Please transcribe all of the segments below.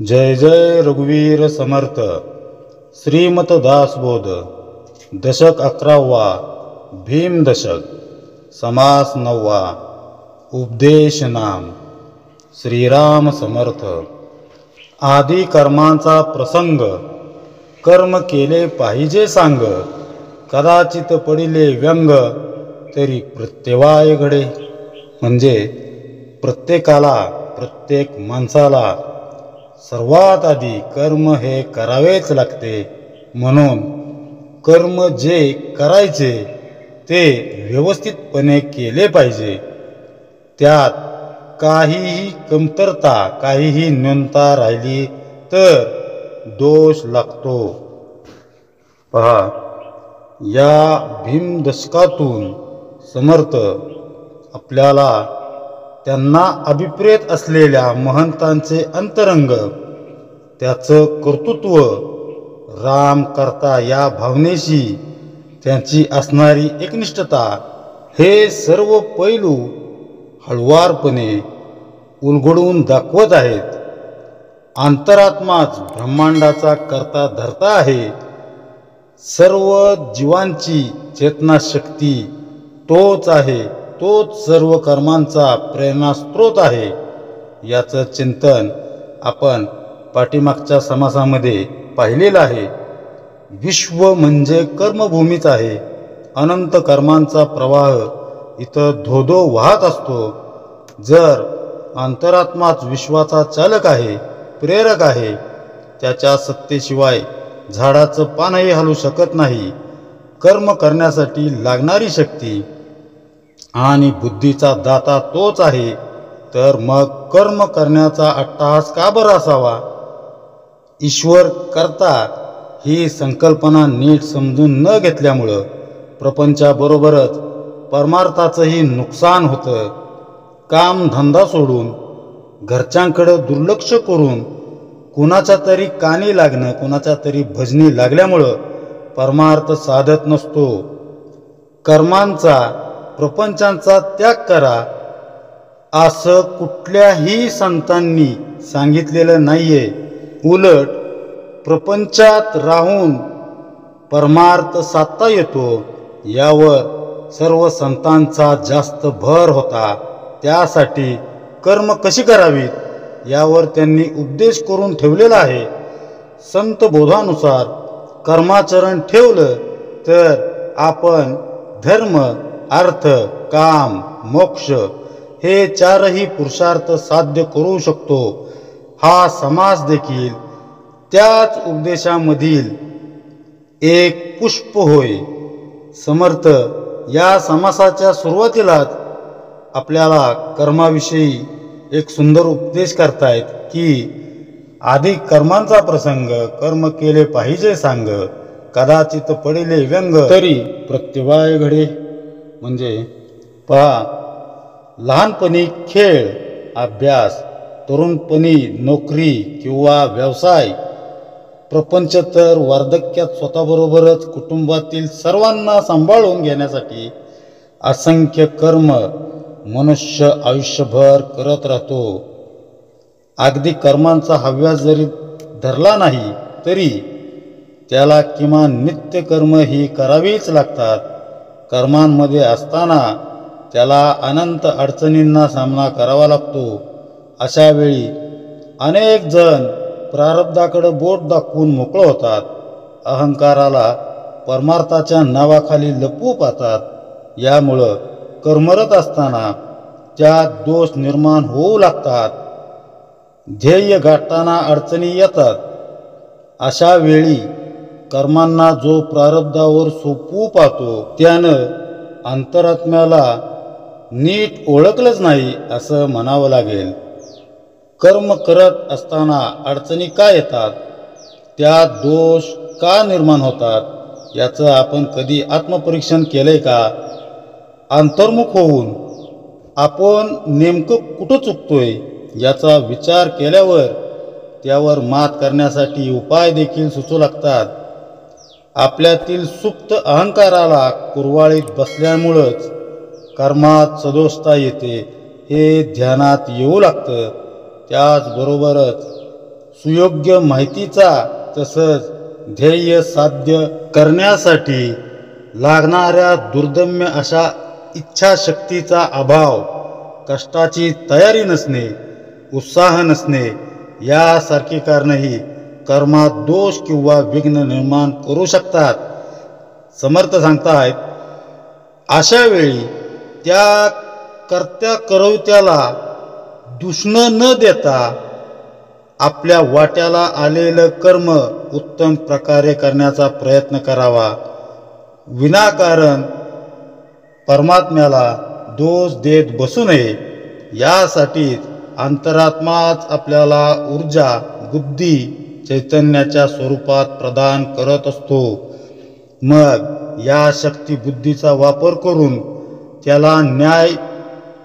जय जय रघुवीर समर्थ। श्रीमत दासबोध दशक 11वा भीम दशक समास 9वा उपदेश नाम। श्रीराम समर्थ। आदी कर्मांचा प्रसंग कर्म केले पाहिजे सांग, कदाचित पडिले व्यंग तरी प्रत्यवाय घडे। म्हणजे प्रत्येकाला प्रत्येक माणसाला सर्वात आधी कर्म हे करावेच लागते, म्हणून कर्म जे करायचे ते व्यवस्थितपणे केले पाहिजे। त्यात काहीही कमतरता काहीही न्यूनता राहिली तर दोष लागतो। पहा, या भीमदशकातून समर्थ आपल्याला त्यांना अभिप्रेत असलेल्या महंतांचे अंतरंग, त्याचं कर्तृत्व, राम करता या भावनेशी त्यांची असणारी एकनिष्ठता, हे सर्व पैलू हळुवारपणे उलगडून दाखवत आहेत। अंतरात्माच ब्रह्मांडाचा करता धर्ता आहे। सर्व जीवांची चेतनाशक्ती तोच आहे, तोच सर्व कर्मांचा प्रेरणास्त्रोत आहे। याचं चिंतन आपण पाठीमागच्या समासामध्ये पाहिलेलं आहे। विश्व म्हणजे कर्मभूमीच आहे। अनंत कर्मांचा प्रवाह इथं धोधो वाहत असतो। जर अंतरात्माच विश्वाचा चालक आहे, प्रेरक आहे, त्याच्या सत्तेशिवाय झाडाचं पानही हलू शकत नाही। कर्म करण्यासाठी लागणारी शक्ती आणि बुद्धीचा दाता तोच आहे, तर मग कर्म करण्याचा अट्टहास का बरं असावा? ईश्वर करता ही संकल्पना नीट समजून न घेतल्यामुळं प्रपंचाबरोबरच परमार्थाचंही नुकसान होतं। काम धंदा सोडून घरच्यांकडे दुर्लक्ष करून कुणाच्या तरी कानी लागणं, कुणाच्या तरी भजनी लागल्यामुळं परमार्थ साधत नसतो। कर्मांचा प्रपंचांचा त्याग करा असं कुठल्याही संतांनी सांगितलेलं नाहीये। उलट प्रपंचात राहून परमार्थ साधता येतो यावर सर्व संतांचा जास्त भर होता। त्यासाठी कर्म कशी करावीत यावर त्यांनी उपदेश करून ठेवलेला आहे। संत बोधानुसार कर्माचरण ठेवलं तर आपण धर्म, अर्थ, काम, मोक्ष हे चारही पुरुषार्थ साध्य करू शकतो। हा समास देखील त्याच उपदेशामधील एक पुष्प होय। समर्थ या समासाच्या सुरुवातीलाच आपल्याला कर्माविषयी एक सुंदर उपदेश करतायत की आधी कर्मांचा प्रसंग कर्म केले पाहिजे सांग, कदाचित पडिले व्यंग तरी प्रत्यवाय घडे। म्हणजे पहा, लहानपणी खेळ, अभ्यास, तरुणपणी नोकरी किंवा व्यवसाय, प्रपंच तर वार्धक्यात स्वतःबरोबरच कुटुंबातील सर्वांना सांभाळून घेण्यासाठी असंख्य कर्म मनुष्य आयुष्यभर करत राहतो। अगदी कर्मांचा हव्यास जरी धरला नाही तरी त्याला किमान नित्य कर्म ही करावीच लागतात। कर्मांमध्ये असताना त्याला अनंत अडचणींना सामना करावा लागतो। अशा वेळी अनेक जण प्रारब्धाकडे बोट दाखवून मोकळं होतात, अहंकाराला परमार्थाच्या नावाखाली लपवू पाहतात। यामुळं कर्मरत असताना त्यात दोष निर्माण होऊ लागतात, ध्येय गाठताना अडचणी येतात। अशा वेळी कर्मांना जो प्रारब्धावर सोपवू पाहतो त्यानं अंतरात्म्याला नीट ओळखलंच नाही असं म्हणावं लागेल। कर्म करत असताना अडचणी का येतात, त्यात दोष का निर्माण होतात याचं आपण कधी आत्मपरीक्षण केलंय का? अंतर्मुख होऊन आपण नेमकं कुठं चुकतोय याचा विचार केल्यावर त्यावर मात करण्यासाठी उपाय देखील सुचू लागतात। आपल्यातील सुप्त अहंकाराला कुरवाळीत बसल्यामुळंच कर्मात सदोषता येते हे ध्यानात येऊ लागतं। त्याचबरोबरच सुयोग्य माहितीचा तसंच ध्येय साध्य करण्यासाठी लागणाऱ्या दुर्दम्य अशा इच्छाशक्तीचा अभाव, कष्टाची तयारी नसणे, उत्साह नसणे यासारखी कारणंही कर्मात दोष किंवा विघ्न निर्माण करू शकतात. समर्थ सांगतायत, अशा वेळी त्या कर्त्या करवित्याला दूषणं न देता आपल्या वाट्याला आलेलं कर्म उत्तम प्रकारे करण्याचा प्रयत्न करावा. विनाकारण परमात्म्याला दोष देत बसू नये. यासाठीच अंतरात्माच आपल्याला ऊर्जा, बुद्धी, चैतन्याच्या स्वरूपात प्रदान करत असतो. मग या शक्ती बुद्धीचा वापर करून त्याला न्याय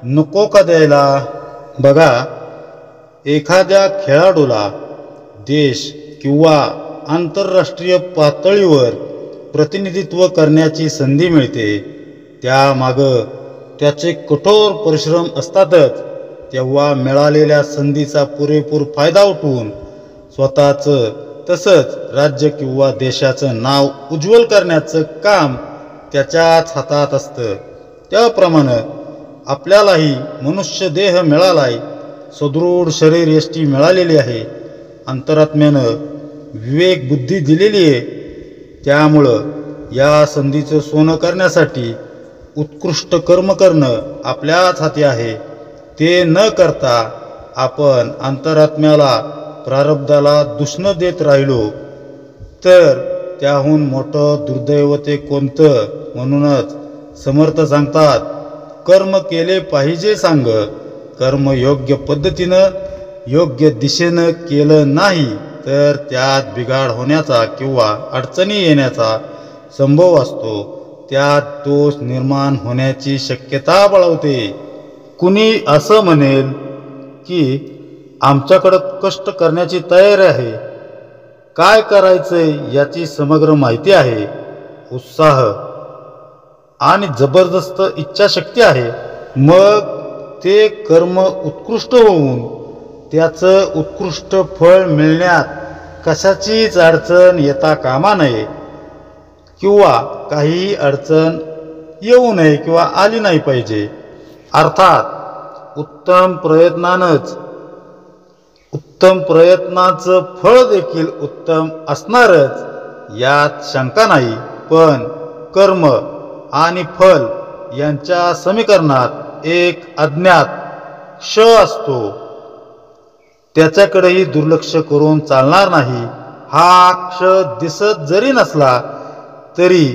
नको का द्यायला? बघा, एखाद्या खेळाडूला देश किंवा आंतरराष्ट्रीय पातळीवर प्रतिनिधित्व करण्याची संधी मिळते. त्यामागं त्याचे कठोर परिश्रम असतातच. तेव्हा मिळालेल्या संधीचा पुरेपूर फायदा उठवून स्वतःचं तसंच राज्य किंवा देशाचं नाव उज्ज्वल करण्याचं काम त्याच्याच हातात असतं. त्याप्रमाणे आपल्यालाही मनुष्य देह मिळालाय, सदृढ शरीर यष्टी मिळालेली आहे, अंतरात्म्यानं विवेक बुद्धी दिलेली आहे. त्यामुळं या संधीचं सोनं करण्यासाठी उत्कृष्ट कर्म करणं आपल्याच हाती आहे. ते न करता आपण अंतरात्म्याला, प्रारब्धाला दूषणं देत राहिलो तर त्याहून मोठं दुर्दैव ते कोणतं? म्हणूनच समर्थ सांगतात, कर्म केले पाहिजे सांग. कर्म योग्य पद्धतीनं, योग्य दिशेनं केलं नाही तर त्यात बिघाड होण्याचा किंवा अडचणी येण्याचा संभव असतो. त्यात दोष निर्माण होण्याची शक्यता बळावते. कुणी असं म्हणेल की आमच्याकडं कष्ट करण्याची तयारी आहे, काय करायचंय याची समग्र माहिती आहे, उत्साह आणि जबरदस्त इच्छाशक्ती आहे. मग ते कर्म उत्कृष्ट होऊन त्याचं उत्कृष्ट फळ मिळण्यात कशाचीच अडचण येता कामा नये किंवा काही अडचण येऊ नये किंवा आली नाही पाहिजे. अर्थात उत्तम प्रयत्नाचं फळ देखील उत्तम असणारच, यात शंका नाही. पण कर्म आणि फल यांच्या समीकरणात एक अज्ञात क्ष असतो. त्याच्याकडेही दुर्लक्ष करून चालणार नाही. हा क्ष दिसत जरी नसला तरी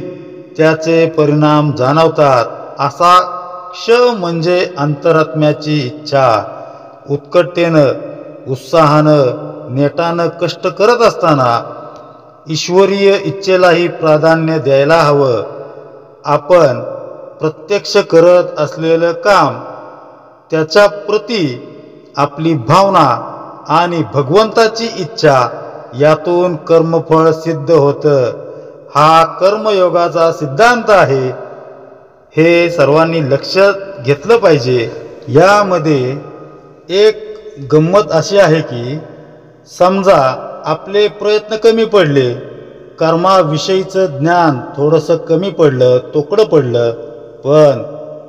त्याचे परिणाम जाणवतात. असा क्ष म्हणजे अंतरात्म्याची इच्छा. उत्कटतेनं, उत्साहानं, नेटानं कष्ट करत असताना ईश्वरीय इच्छेलाही प्राधान्य द्यायला हवं. आपण प्रत्यक्ष करत असलेलं काम, त्याच्या प्रती आपली भावना आणि भगवंताची इच्छा यातून कर्मफळ सिद्ध होतं. हा कर्मयोगाचा सिद्धांत आहे. हे सर्वांनी लक्षात घेतलं पाहिजे. यामध्ये एक गंमत अशी आहे की समजा आपले प्रयत्न कमी पडले, कर्माविषयीचं ज्ञान थोडंसं कमी पडलं, तोकडं पडलं, पण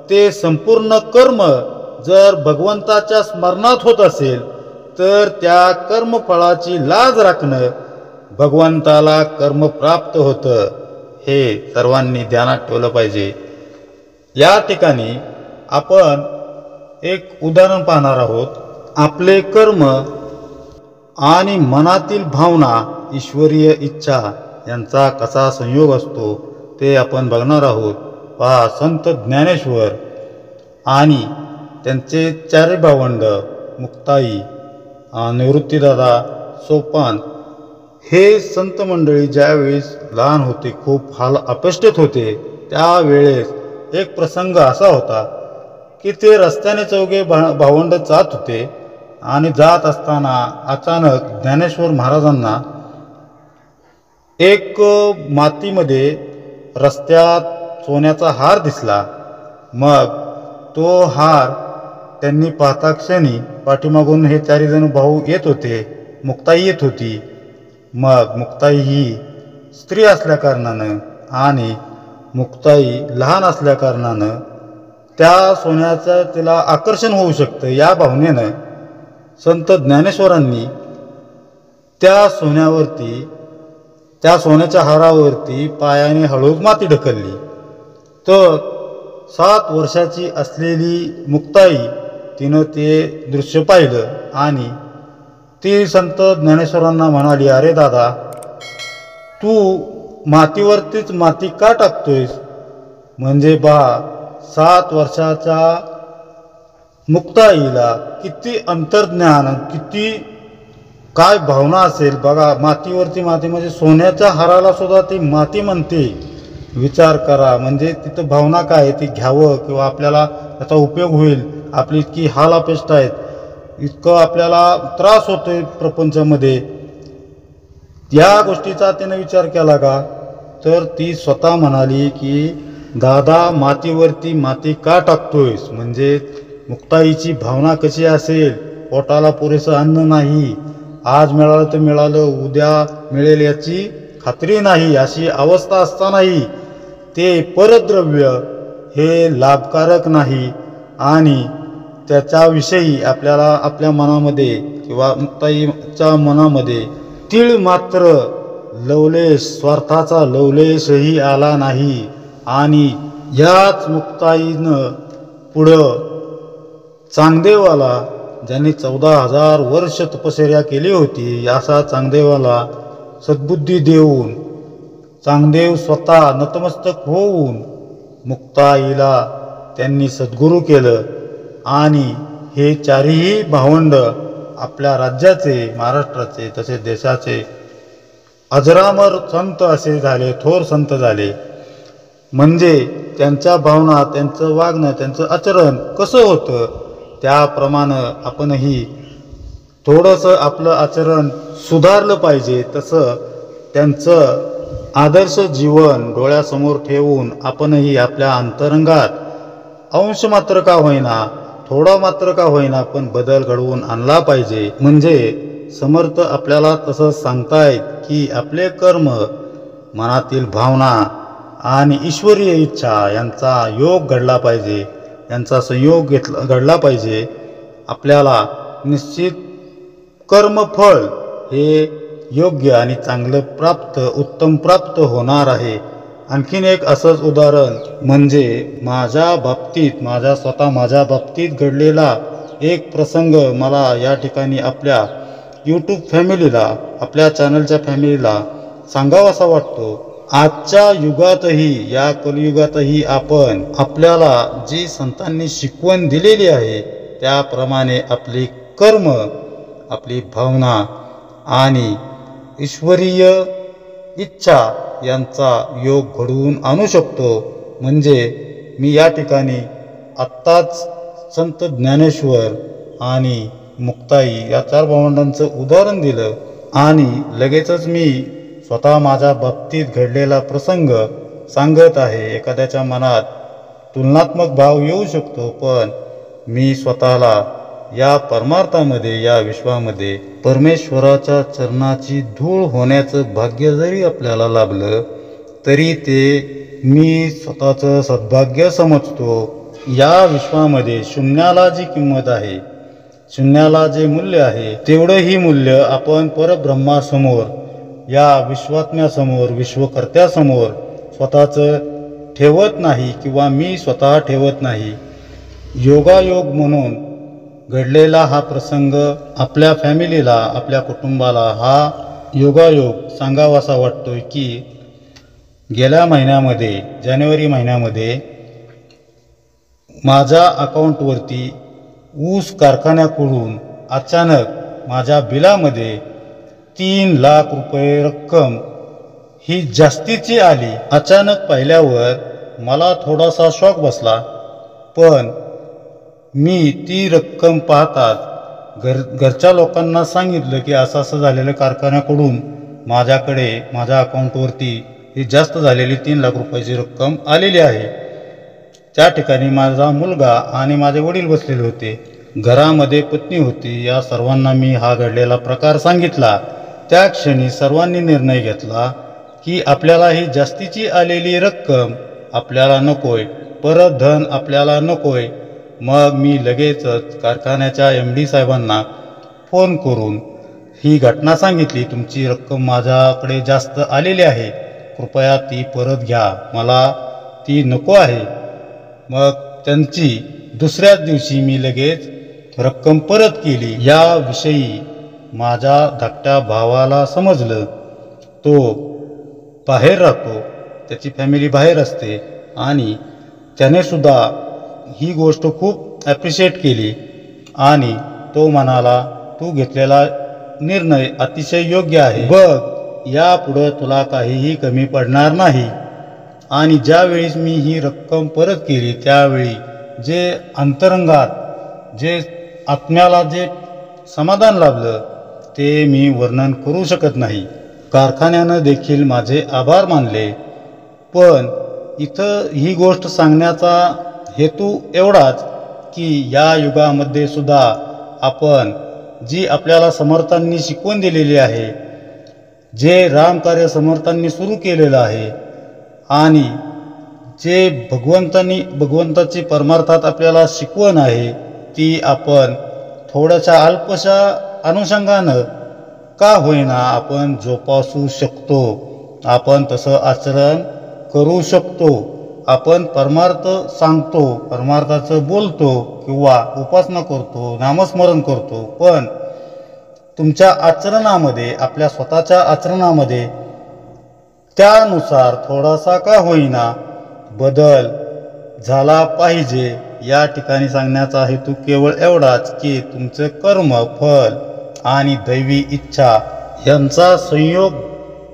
ते संपूर्ण कर्म जर भगवंताच्या स्मरणात होत असेल तर त्या कर्मफळाची लाज राखणं भगवंताला कर्म प्राप्त होतं. हे सर्वांनी ध्यानात ठेवलं पाहिजे. या ठिकाणी आपण एक उदाहरण पाहणार आहोत. आपले कर्म आणि मनातील भावना, ईश्वरीय इच्छा यांचा कसा संयोग असतो ते आपण बघणार आहोत. पहा, संत ज्ञानेश्वर आणि त्यांचे चार भावंड मुक्ताई, निवृत्तीदादा, सोपान हे संत मंडळी ज्यावेळेस लहान होते, खूप अपेष्टित होते, त्यावेळेस एक प्रसंग असा होता की ते रस्त्याने चौघे भावंड जात होते आणि जात असताना अचानक ज्ञानेश्वर महाराजांना एक मातीमध्ये रस्त्यात सोन्याचा हार दिसला. मग तो हार त्यांनी पाहता क्षणी पाठीमागून हे चारी जण भाऊ येत होते मुक्ताई येत होती. मग मुक्ताई ही स्त्री असल्याकारणानं आणि मुक्ताई लहान असल्याकारणानं त्या सोन्याचं तिला आकर्षण होऊ शकतं, या भावनेनं संत ज्ञानेश्वरांनी त्या सोन्याच्या हारावरती पायाने हळूच माती ढकलली. तर 7 वर्षाची असलेली मुक्ताई तिनं ते दृश्य पाहिलं आणि ती संत ज्ञानेश्वरांना म्हणाली, अरे दादा, तू मातीवरतीच माती का टाकतोयस? म्हणजे 7 वर्षाच्या मुक्ताईला किती अंतर्ज्ञान, किती काय भावना असेल बघा. मातीवरती माती म्हणजे सोन्याच्या हाराला सुद्धा ती माती म्हणते. विचार करा, म्हणजे तिथं भावना काय, ती घ्यावं किंवा आपल्याला त्याचा उपयोग होईल. आपली इतकी हाल अपेष्टा आहेत, इतकं आपल्याला त्रास होतोय प्रपंचामध्ये, या गोष्टीचा तिने विचार केला का? तर ती स्वतः म्हणाली की दादा, मातीवरती माती का टाकतोयस? म्हणजे मुक्ताईची भावना कशी असेल? पोटाला पुरेसं अन्न नाही, आज मिळालं तर मिळालं, उद्या मिळेल याची खात्री नाही, अशी अवस्था असतानाही ते परद्रव्य हे लाभकारक नाही आणि त्याच्याविषयी आपल्याला आपल्या मनामध्ये किंवा मुक्ताईच्या मनामध्ये तीळ मात्र लवलेश, स्वार्थाचा लवलेशही आला नाही. आणि याच मुक्ताईनं पुढं चांगदेवाला, ज्यांनी 14,000 वर्ष तपश्चर्या केली होती, असा चांगदेवाला सद्बुद्धी देऊन चांगदेव स्वतः नतमस्तक होऊन मुक्ताईला त्यांनी सद्गुरू केलं. आणि हे चारही भावंड आपल्या राज्याचे, महाराष्ट्राचे तसेच देशाचे अजरामर संत असे झाले, थोर संत झाले. म्हणजे त्यांच्या भावना, त्यांचं वागणं, त्यांचं आचरण कसं होतं त्याप्रमाणे आपणही थोडंसं आपलं आचरण सुधारलं पाहिजे. तसं त्यांचं आदर्श जीवन डोळ्यासमोर ठेवून आपणही आपल्या अंतरंगात अंश मात्र का होईना, थोडा मात्र का होईना, पण बदल घडवून आणला पाहिजे. म्हणजे समर्थ आपल्याला तसं सांगतायत की आपले कर्म, मनातील भावना आणि ईश्वरीय इच्छा यांचा योग घडला पाहिजे, यांचा संयोग घडला पाहिजे. आपल्याला निश्चित कर्मफळ हे योग्य आणि चांगलं उत्तम प्राप्त होणार आहे. आणखीन एक असंच उदाहरण म्हणजे माझ्या बाबतीत घडलेला एक प्रसंग मला या ठिकाणी आपल्या यूट्यूब फॅमिलीला, आपल्या चॅनलच्या फॅमिलीला सांगावासा वाटतो. आजच्या युगातही, या कलियुगातही आपण आपल्याला जी संतांनी शिकवण दिलेली आहे त्याप्रमाणे आपली कर्म, आपली भावना आणि ईश्वरीय इच्छा यांचा योग घडवून आणू शकतो. म्हणजे मी या ठिकाणी आत्ताच संत ज्ञानेश्वर आणि मुक्ताई या 4 भावंडांचं उदाहरण दिलं आणि लगेचच मी स्वतः माझ्या बाबतीत घडलेला प्रसंग सांगत आहे. एखाद्याच्या मनात तुलनात्मक भाव येऊ शकतो, पण मी स्वतःला या परमार्थामध्ये, या विश्वामध्ये परमेश्वराच्या चरणाची धूळ होण्याचं भाग्य जरी आपल्याला लाभलं तरी ते मी स्वतःचं सद्भाग्य समजतो. या विश्वामध्ये शून्याला जी किंमत आहे, शून्याला जे मूल्य आहे, तेवढंही मूल्य आपण परब्रह्मासमोर, या विश्वात्म्यासमोर, विश्वकर्त्यासमोर स्वतःचं ठेवत नाही किंवा मी स्वतः ठेवत नाही. योगायोग म्हणून घडलेला हा प्रसंग आपल्या फॅमिलीला, आपल्या कुटुंबाला हा योगायोग सांगावासा वाटतोय की गेल्या महिन्यामध्ये, जानेवारी महिन्यामध्ये माझ्या अकाउंटवरती ऊस कारखान्याकडून अचानक माझ्या बिलामध्ये 3 लाख रुपये रक्कम ही जास्तीची आली. अचानक पाहिल्यावर मला थोडासा शॉक बसला, पण मी ती रक्कम पाहताच घरच्या लोकांना सांगितलं की असं असं झालेलं, कारखान्याकडून माझ्याकडे, माझ्या अकाउंटवरती ही जास्त झालेली 3 लाख रुपयाची रक्कम आलेली आहे. त्या ठिकाणी माझा मुलगा आणि माझे वडील बसलेले होते. घरामध्ये पत्नी होती. या सर्वांना मी हा घडलेला प्रकार सांगितला. त्या क्षणी सर्वांनी निर्णय घेतला की आपल्याला ही जास्तीची आलेली रक्कम आपल्याला नकोय, परत धन आपल्याला नकोय. मग मी लगेचच कारखान्याच्या MD साहेबांना फोन करून ही घटना सांगितली. तुमची रक्कम माझ्याकडे जास्त आलेली आहे, कृपया ती परत घ्या, मला ती नको आहे. मग त्यांची दुसऱ्याच दिवशी मी लगेच रक्कम परत केली. याविषयी माझ्या धाकट्या भावाला समजलं. तो बाहेर राहतो, त्याची फॅमिली बाहेर असते आणि त्याने सुद्धा ही गोष्ट खूप ॲप्रिशिएट केली आणि तो म्हणाला, तू घेतलेला निर्णय अतिशय योग्य आहे. बघ, यापुढं तुला काहीही कमी पडणार नाही. आणि ज्यावेळी मी ही रक्कम परत केली त्यावेळी जे अंतरंगात, जे आत्म्याला जे समाधान लाभलं ते मी वर्णन करू शकत नाही. कारखान्यानं देखील माझे आभार मानले. पण इथं ही गोष्ट सांगण्याचा हेतू एवढाच की या युगामध्ये सुद्धा आपण जी आपल्याला समर्थांनी शिकवण दिलेली आहे, जे रामकार्य समर्थांनी सुरू केलेलं आहे आणि जे भगवंताची परमार्थात आपल्याला शिकवण आहे, ती आपण थोड्याशा अल्पशा अनुषंगानं का होईना आपण जोपासू शकतो. आपण तसं आचरण करू शकतो. आपण परमार्थ सांगतो, परमार्थाचं बोलतो किंवा उपासना करतो, नामस्मरण करतो, पण तुमच्या आचरणामध्ये, आपल्या स्वतःच्या आचरणामध्ये त्यानुसार थोडासा का होईना बदल झाला पाहिजे. या ठिकाणी सांगण्याचा हेतू केवळ एवढाच की तुमचं कर्म, फल आणि दैवी इच्छा यांचा संयोग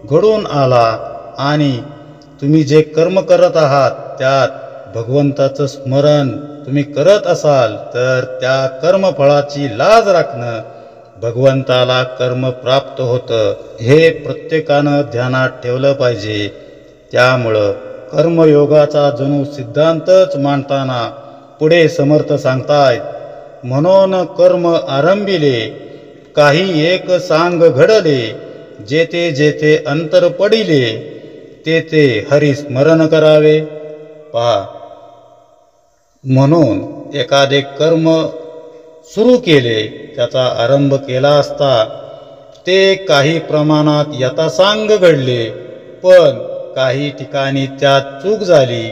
घडून आला आणि तुम्ही जे कर्म करत आहात त्यात भगवंताचं स्मरण तुम्ही करत असाल तर त्या कर्मफळाची लाज राखणं भगवंताला कर्म प्राप्त होतं. हे प्रत्येकानं ध्यानात ठेवलं पाहिजे. त्यामुळं कर्मयोगाचा जणू सिद्धांतच मांडताना पुढे समर्थ सांगतायत, म्हणून कर्म आरंभिले, काही एक सांग घडले, जेथे जेथे अंतर पडिले, तेथे हरिस्मरण करावे. पहा, म्हणून एखादे कर्म सुरू केले, त्याचा आरंभ केला असता ते काही प्रमाणात यथासांग घडले, पण काही ठिकाणी त्यात चूक झाली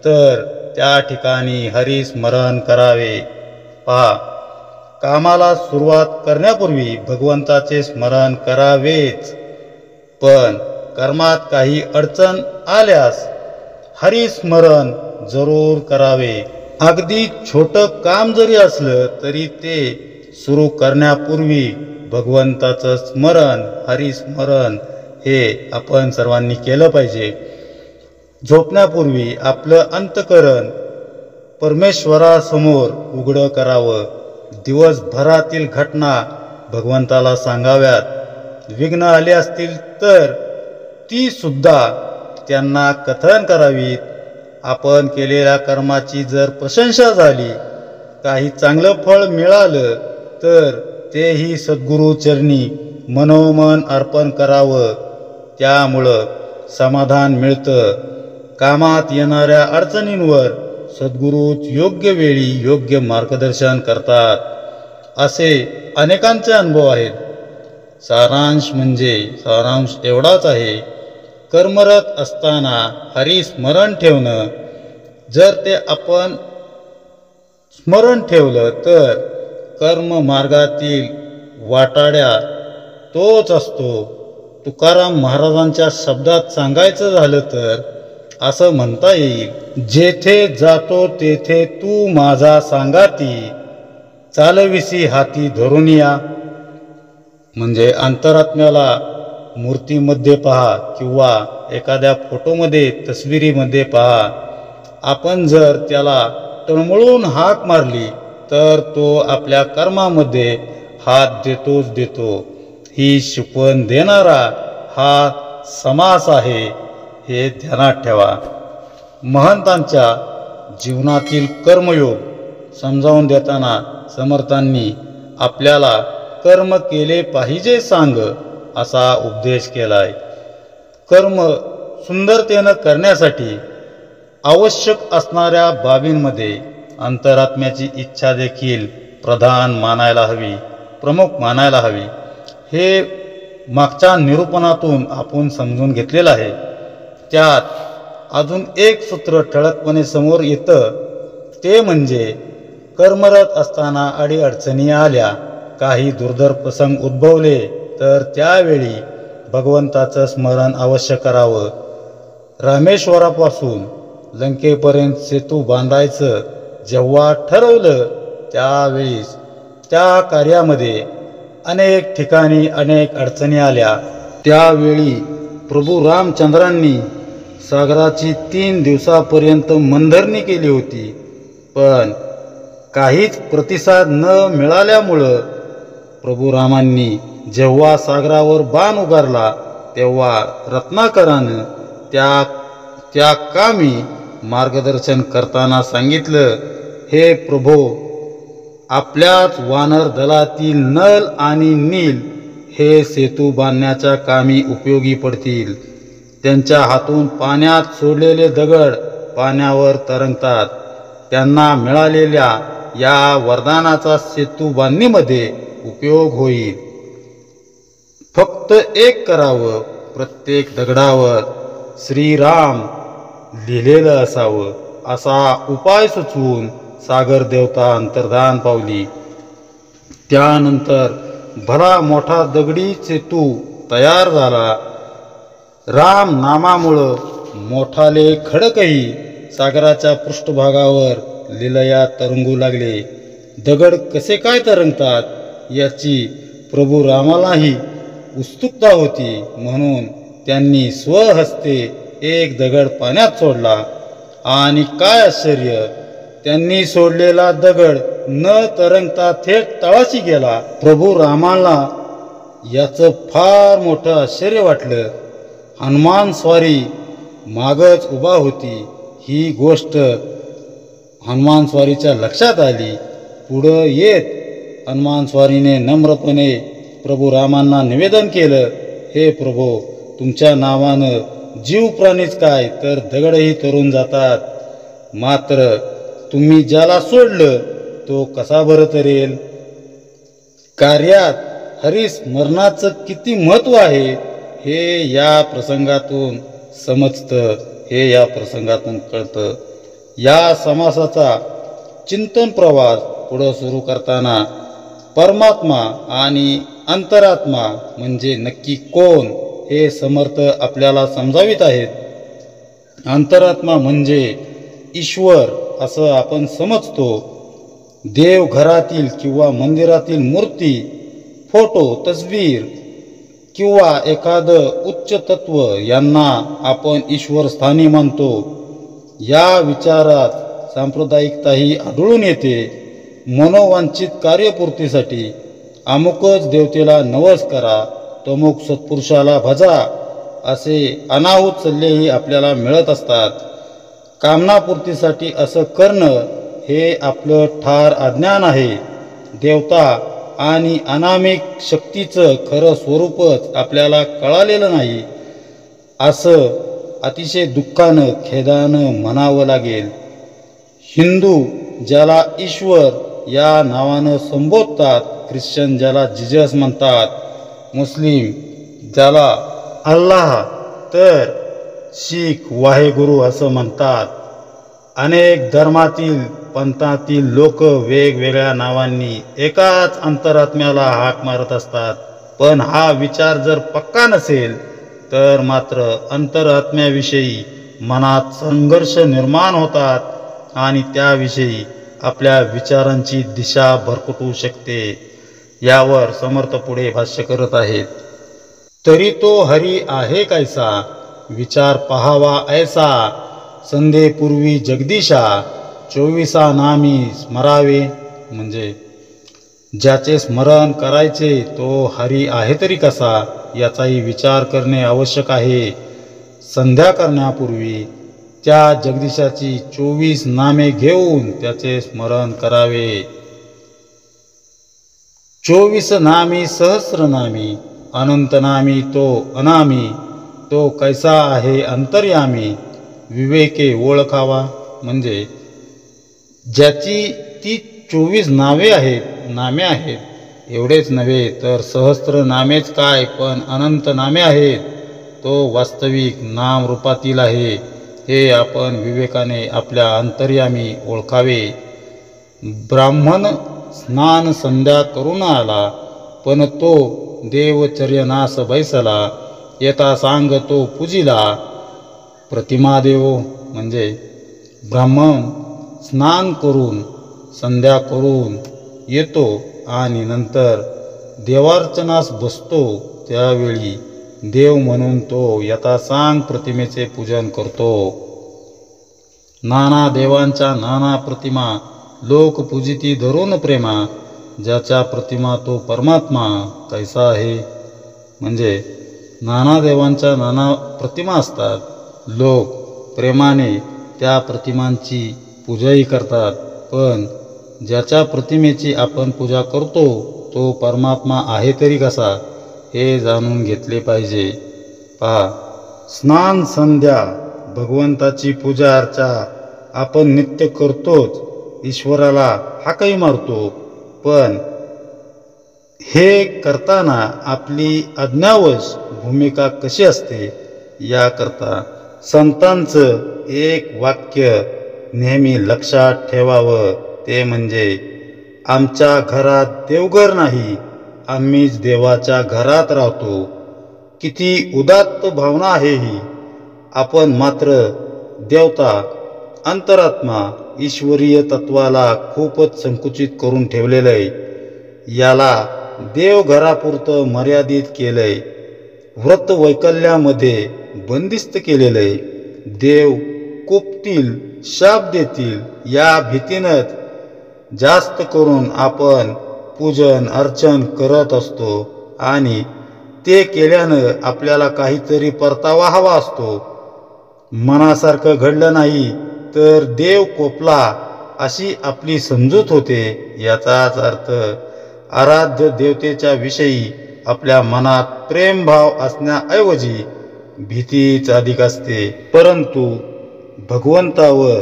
तर त्या ठिकाणी हरिस्मरण करावे. पहा, कामाला सुरुवात करण्यापूर्वी भगवंताचे स्मरण करावेच, पण कर्मात काही अडचण आल्यास हरिस्मरण जरूर करावे. अगदी छोटं काम जरी असलं तरी ते सुरू करण्यापूर्वी भगवंताचं स्मरण, हरिस्मरण हे आपण सर्वांनी केलं पाहिजे. झोपण्यापूर्वी आपलं अंतःकरण परमेश्वरासमोर उघडं करावं. दिवसभरातील घटना भगवंताला सांगाव्यात. विघ्न आले असतील तर ती सुद्धा त्यांना कथन करावीत. आपण केलेल्या कर्माची जर प्रशंसा झाली, काही चांगलं फळ मिळालं तर तेही सद्गुरू चरणी मनोमन अर्पण करावं. त्यामुळं समाधान मिळतं. कामात येणाऱ्या अडचणींवर सद्गुरूच योग्य वेळी योग्य मार्गदर्शन करतात. असे अनेकांचे अनुभव आहेत. सारांश एवढाच आहे, कर्मरत असताना हरिस्मरण ठेवणं. जर ते आपण स्मरण ठेवलं तर कर्म मार्गातील वाटाड्या तोच असतो. तुकाराम महाराजांच्या शब्दात सांगायचं झालं तर असं म्हणता येईल, जेथे जातो तेथे तू माझा सांगाती, चालविसी हाती धरून या. म्हणजे अंतरात्म्याला मूर्तीमध्ये पहा किंवा एखाद्या फोटोमध्ये, तस्विरीमध्ये पहा. आपण जर त्याला तळमळून हाक मारली तर तो आपल्या कर्मामध्ये हात देतोच देतो. ही शिकवण देणारा हा समास आहे, हे ध्यानात ठेवा. महंतांच्या जीवनातील कर्मयोग समजावून देताना समर्थांनी आपल्याला कर्म केले पाहिजे सांग असा उपदेश केलाय. कर्म सुंदरतेनं करण्यासाठी आवश्यक असणाऱ्या बाबींमध्ये अंतरात्म्याची इच्छा देखील प्रमुख मानायला हवी. हे मागच्या निरूपणातून आपण समजून घेतलेलं आहे. त्यात अजून एक सूत्र ठळकपणे समोर येतं, ते म्हणजे कर्मरत असताना अडीअडचणी आल्या, काही दुर्धर प्रसंग उद्भवले तर त्यावेळी भगवंताचं स्मरण अवश्य करावं. रामेश्वरापासून लंकेपर्यंत सेतू बांधायचं जेव्हा ठरवलं त्यावेळीस त्या कार्यामध्ये अनेक ठिकाणी अनेक अडचणी आल्या. त्यावेळी प्रभू रामचंद्रांनी सागराची 3 दिवसापर्यंत मंथरणी केली होती, पण काहीच प्रतिसाद न मिळाल्यामुळं प्रभू रामांनी जेव्हा सागरावर बाण उगारला तेव्हा रत्नाकरानं त्या कामी मार्गदर्शन करताना सांगितलं, हे प्रभो, आपल्याच वानर दलातील नल आणि नील हे सेतू बांधण्याच्या कामी उपयोगी पडतील. त्यांच्या हातून पाण्यात सोडलेले दगड पाण्यावर तरंगतात. त्यांना मिळालेल्या या वरदानाचा सेतू बांधणीमध्ये उपयोग होईल. फक्त एक करावं, प्रत्येक दगडावर श्रीराम लिहिलेलं असावं असा उपाय सुचवून सागर देवता अंतर्धान पावली. त्यानंतर भला मोठा दगडी सेतू तयार झाला. राम नामामुळं मोठाले खडकही सागराच्या पृष्ठभागावर लिलया तरंगू लागले. दगड कसे काय तरंगतात याची प्रभू रामालाही उत्सुकता होती, म्हणून त्यांनी स्वहस्ते एक दगड पाण्यात सोडला. आणि काय आश्चर्य, त्यांनी सोडलेला दगड न तरंगता थेट तळाशी गेला. प्रभू रामाला याचं फार मोठं आश्चर्य वाटलं. हनुमान स्वारी मागच उभा होती. ही गोष्ट हनुमान स्वारीच्या लक्षात आली. पुढं येत हनुमान स्वारीने नम्रपणे प्रभू रामांना निवेदन केलं, हे प्रभो, तुमच्या नावानं जीव प्राणीच काय तर दगडही तरून जातात, मात्र तुम्ही ज्याला सोडलं तो कसा बरं तरेल. कार्यात हरिस्मरणाचं किती महत्त्व आहे हे या प्रसंगातून समजतं, हे या प्रसंगातून कळतं. या समासाचा चिंतन प्रवास पुढं सुरू करताना परमात्मा आणि अंतरात्मा म्हणजे नक्की कोण हे समर्थ आपल्याला समजावित आहेत. अंतरात्मा म्हणजे ईश्वर असं आपण समजतो. देवघरातील किंवा मंदिरातील मूर्ती, फोटो, तस्वीर किंवा एखादं उच्च तत्व यांना आपण ईश्वर स्थानी मानतो. या विचारात सांप्रदायिकताही आढळून येते. मनोवांछित कार्यपूर्तीसाठी अमुकच देवतेला नवस करा, तमुक सत्पुरुषाला भजा असे अनाहूत सल्लेही आपल्याला मिळत असतात. कामनापूर्तीसाठी असं करणं हे आपलं ठार अज्ञान आहे. देवता आणि अनामिक शक्तीचं खरं स्वरूपच आपल्याला कळालेलं नाही असं अतिशय दुःखानं खेदानं म्हणावं लागेल. हिंदू ज्याला ईश्वर या नावानं संबोधतात, ख्रिश्चन ज्याला जिजस म्हणतात, मुस्लिम ज्याला अल्लाह तर शीख वाहेगुरु असं म्हणतात. अनेक धर्मातील पंथातील लोक वेगवेगळ्या नावांनी एकाच अंतरात्म्याला हाक मारत असतात. पण हा विचार जर पक्का नसेल तर मात्र अंतरात्म्याविषयी मनात संघर्ष निर्माण होतात आणि त्याविषयी आपल्या विचारांची दिशा भरकटू शकते. यावर समर्थ पुढे भाष्य करत आहेत. तरी तो हरी आहे कैसा, विचार पहावा ऐसा, संध्येपूर्वी जगदीशा, 24 नामी स्मरावे. म्हणजे ज्याचे स्मरण करायचे तो हरी आहे तरी कसा याचाही विचार करणे आवश्यक आहे. संध्या करण्यापूर्वी त्या जगदीशाची 24 नामे घेऊन त्याचे स्मरण करावे. 24 नामी सहस्र नामी, अनंत नामी तो अनामी, तो कैसा आहे अंतर्यामी, विवेके ओळखावा. म्हणजे ज्याची ती 24 नामे आहेत, एवढेच नव्हे तर सहस्र नामेच काय पण अनंत नामे आहेत, तो वास्तविक नाम रूपातील आहे, हे आपण विवेकाने आपल्या अंतर्यामी ओळखावे. ब्राह्मण स्नान संध्या करून आला, पण तो देवचर्यनास बैसला, येता सांग तो पूजिला. प्रतिमा देव म्हणजे ब्राह्मण स्नान करून संध्या करून येतो आणि नंतर देवार्चनास बसतो, त्यावेळी देव म्हणून तो यथासांग प्रतिमेचे पूजन करतो. नाना देवांच्या नाना प्रतिमा लोक पूजिती धरून प्रेमा, ज्याच्या प्रतिमा तो परमात्मा कैसा आहे. म्हणजे नाना देवांच्या नाना प्रतिमा असतात, लोक प्रेमाने त्या प्रतिमांची पूजाही करतात, पण ज्याच्या प्रतिमेची आपण पूजा करतो तो परमात्मा आहे तरी कसा, हे जाणून घेतले पाहिजे. पहा, स्नान संध्या भगवंताची पूजा अर्चा आपण नित्य करतोच, ईश्वराला हाकही मारतो, पण हे करताना आपली अज्ञावश भूमिका कशी असते याकरता संतांचं एक वाक्य नेहमी लक्षात ठेवावं, ते म्हणजे आमच्या घरात देवघर नाही, आम्हीच देवाच्या घरात राहतो. किती उदात्त भावना आहे ही. आपण मात्र देवता, अंतरात्मा, ईश्वरीय तत्वाला खूपच संकुचित करून ठेवलेलंय. याला देवघरापुरतं मर्यादित केलंय, व्रत वैकल्यामध्ये बंदिस्त केलेलंय. देव कोपतील, शाप देतील या भीतीनंच जास्त करून आपण पूजन अर्चन करत असतो आणि ते केल्यानं आपल्याला काहीतरी परतावा हवा असतो. मनासारखं घडलं नाही तर देव कोपला अशी आपली समजूत होते. याचाच अर्थ आराध्य देवतेच्या विषयी आपल्या मनात प्रेमभाव असण्याऐवजी भीतीच अधिक असते. परंतु भगवंतावर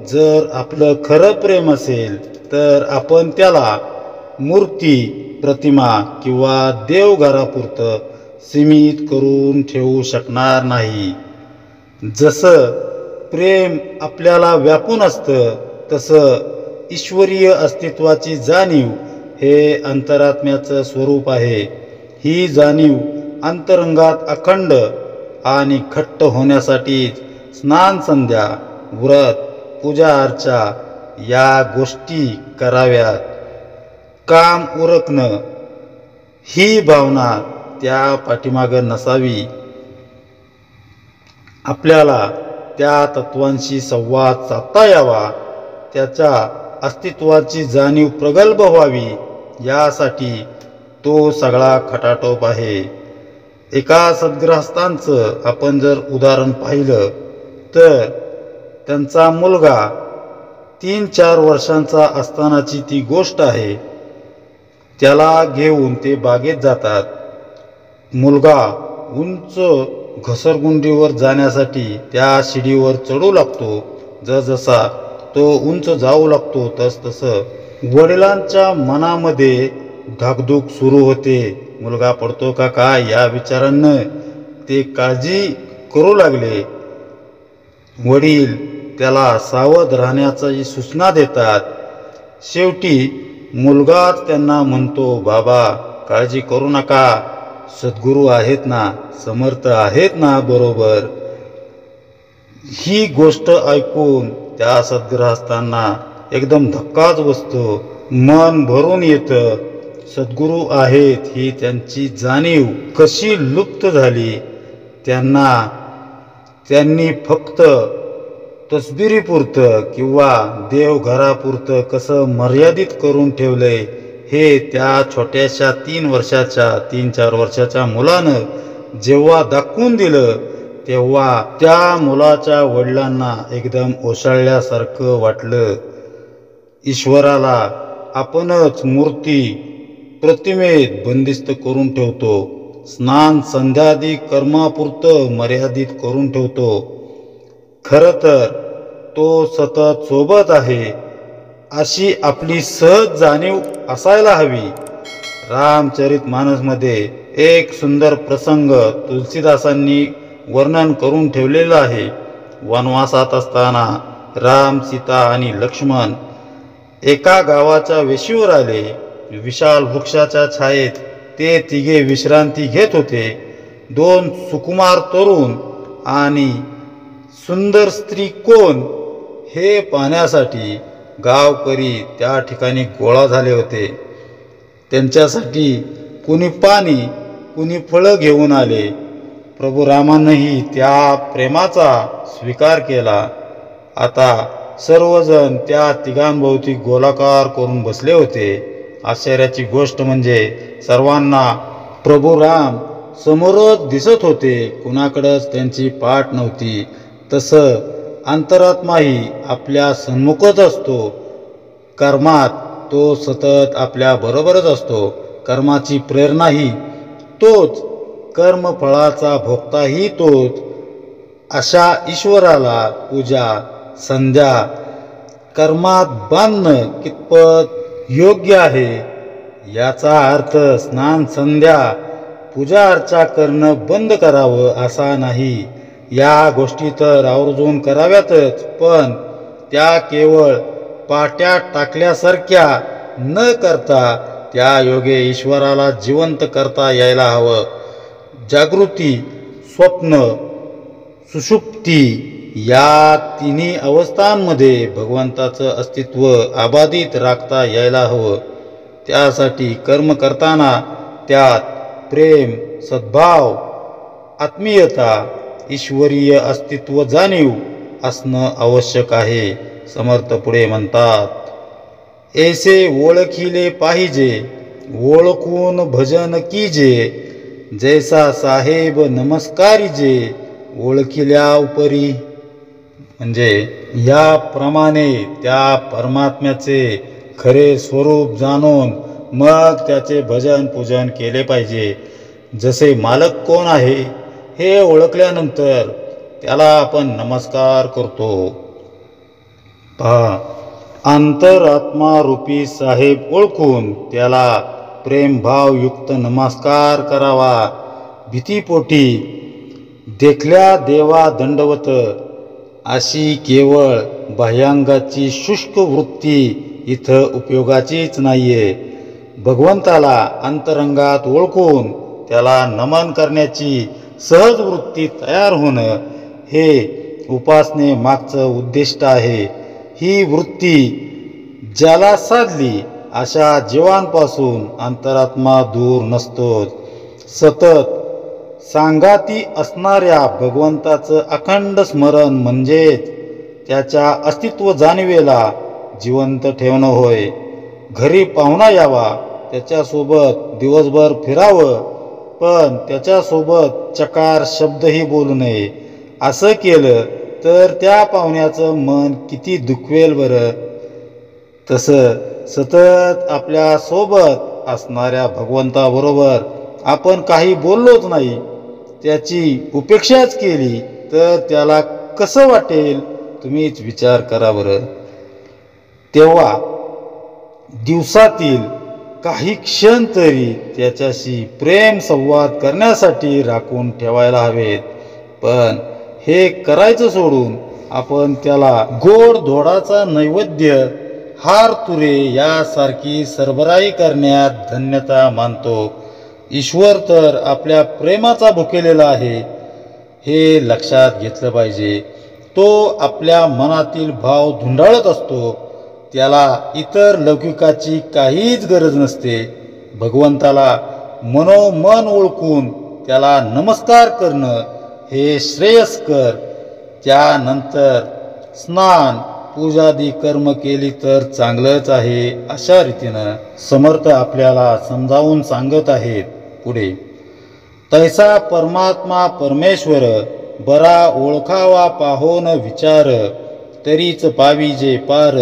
जर आपलं खरं प्रेम असेल तर आपण त्याला मूर्ती, प्रतिमा किंवा देवघरापुरतं सीमित करून ठेवू शकणार नाही. जसं प्रेम आपल्याला व्यापून असतं, तसं ईश्वरीय अस्तित्वाची जाणीव हे अंतरात्म्याचं स्वरूप आहे. ही जाणीव अंतरंगात अखंड आणि घट्ट होण्यासाठी स्नान संध्या, व्रत, पूजा अर्चा या गोष्टी कराव्यात. काम उरकणं ही भावना त्या पाठीमागं नसावी. आपल्याला त्या तत्वांशी संवाद साधता यावा, त्याच्या अस्तित्वाची जाणीव प्रगल्भ व्हावी, यासाठी तो सगळा खटाटोप आहे. एका सद्गृहस्थांचं आपण जर उदाहरण पाहिलं तर त्यांचा मुलगा 3-4 वर्षांचा असतानाची ती गोष्ट आहे. त्याला घेऊन ते बागेत जातात. मुलगा उंच घसरगुंडीवर जाण्यासाठी त्या शिडीवर चढू लागतो. जसजसा तो उंच जाऊ लागतो तसतसं वडिलांच्या मनामध्ये धाकधूक सुरू होते. मुलगा पडतो का काय या विचारांना ते काळजी करू लागले. वडील त्याला सावध राहण्याची सूचना देतात. शेवटी मुलगाच त्यांना म्हणतो, बाबा काळजी करू नका, सद्गुरू आहेत ना, समर्थ आहेत ना बरोबर. ही गोष्ट ऐकून त्या सद्गृहस्थांना एकदम धक्काच बसतो. मन भरून येतं. सद्गुरू आहेत ही त्यांची जाणीव कशी लुप्त झाली. त्यांनी फक्त तसबिरीपुरतं किंवा देवघरापुरतं कसं मर्यादित करून ठेवलंय हे त्या छोट्याशा 3-4 वर्षाच्या मुलानं जेव्हा दाखवून दिलं, तेव्हा त्या मुलाच्या वडिलांना एकदम ओशाळल्यासारखं वाटलं. ईश्वराला आपणच मूर्ती, प्रतिमेत बंदिस्त करून ठेवतो. स्नान संध्यादी कर्मापुरतं मर्यादित करून ठेवतो. खरं तर तो सतत सोबत आहे अशी आपली सहज जाणीव असायला हवी. रामचरितमानसमध्ये एक सुंदर प्रसंग तुलसीदासांनी वर्णन करून ठेवलेला आहे. वनवासात असताना राम, सीता आणि लक्ष्मण एका गावाच्या वेशीवर आले. विशाल वृक्षाच्या छायेत ते तिघे विश्रांती घेत होते. दोन सुकुमार तरुण आणि सुंदर स्त्री कोण हे पाहण्यासाठी गावकरी त्या ठिकाणी गोळा झाले होते. त्यांच्यासाठी कुणी पाणी, कुणी फळं घेऊन आले. प्रभू रामानंही त्या प्रेमाचा स्वीकार केला. आता सर्वजण त्या तिघांभोवती गोलाकार करून बसले होते. आश्चर्याची गोष्ट म्हणजे सर्वांना प्रभू राम समोरच दिसत होते. कुणाकडेच त्यांची पाठ नव्हती. तसं अंतरात्माही आपल्या सन्मुखच असतो. कर्मात तो सतत आपल्या बरोबरच असतो. कर्माची प्रेरणाही तोच, कर्मफळाचा भोगताही तोच. अशा ईश्वराला पूजा, संध्या, कर्मात बांधणं कितपत योग्य आहे याचा अर्थ स्नान, संध्या, पूजा अर्चा करणं बंद करावं असा नाही. या गोष्टी तर आवर्जून कराव्यातच, पण त्या केवळ पाट्या टाकल्यासारख्या न करता त्या योगे ईश्वराला जिवंत करता यायला हवं. जागृती, स्वप्न, सुषुप्ती या तिन्ही अवस्थांमध्ये भगवंताचं अस्तित्व अबाधित राखता यायला हवं. त्यासाठी कर्म करताना त्यात प्रेम, सद्भाव, आत्मीयता, ईश्वरीय अस्तित्व जाणीव असणं आवश्यक आहे. समर्थ पुढे म्हणतात, ऐसे ओळखिले पाहिजे, ओळखून भजन कीजे, जैसा साहेब नमस्कारीजे, ओळखिल्या उपरी. म्हणजे याप्रमाणे त्या परमात्म्याचे खरे स्वरूप जाणून मग त्याचे भजन पूजन केले पाहिजे. जसे मालक कोण आहे हे ओळखल्यानंतर त्याला आपण नमस्कार करतो. पहा, अंतरात्मा रूपी साहेब ओळखून त्याला प्रेमभावयुक्त नमस्कार करावा. भीतीपोटी देखल्या देवा दंडवत अशी केवळ बाह्यांगाची शुष्क वृत्ती इथं उपयोगाचीच नाहीये. भगवंताला अंतरंगात ओळखून त्याला नमन करण्याची सहज वृत्ती तयार होणं हे उपासने मागचं उद्दिष्ट आहे. ही वृत्ती ज्याला साधली अशा जीवांपासून अंतरात्मा दूर नसतोच. सतत सांगाती असणाऱ्या भगवंताचं अखंड स्मरण म्हणजेच त्याच्या अस्तित्व जाणीवेला जिवंत ठेवणं होय. घरी पाहुणा यावा, त्याच्यासोबत दिवसभर फिरावं, पण त्याच्यासोबत चकार शब्दही बोलू नये. असं केलं तर त्या पाहुण्याचं मन किती दुखवेल बरं. तसं सतत आपल्या सोबत असणाऱ्या भगवंताबरोबर आपण काही बोललोच नाही, त्याची उपेक्षाच केली तर त्याला कसं वाटेल तुम्हीच विचार करा बरं. तेव्हा दिवसातील काही क्षण तरी त्याच्याशी प्रेम संवाद करण्यासाठी राखून ठेवायला हवेत. पण हे करायचं सोडून आपण त्याला गोड धोडाचा नैवेद्य, हार तुरे यासारखी सरबराई करण्यात धन्यता मानतो. ईश्वर तर आपल्या प्रेमाचा भुकेलेला आहे हे लक्षात घेतलं पाहिजे. तो आपल्या मनातील भाव धुंडाळत असतो. त्याला इतर लौकिकाची काहीच गरज नसते. भगवंताला मनोमन ओळखून त्याला नमस्कार करणं हे श्रेयस्कर. त्यानंतर स्नान पूजादी कर्म केली तर चांगलंच आहे. अशा रीतीनं समर्थ आपल्याला समजावून सांगत आहेत पुढे. तैसा परमात्मा परमेश्वर, बरा ओळखावा पाहोन विचार, तरीच पाविजे पार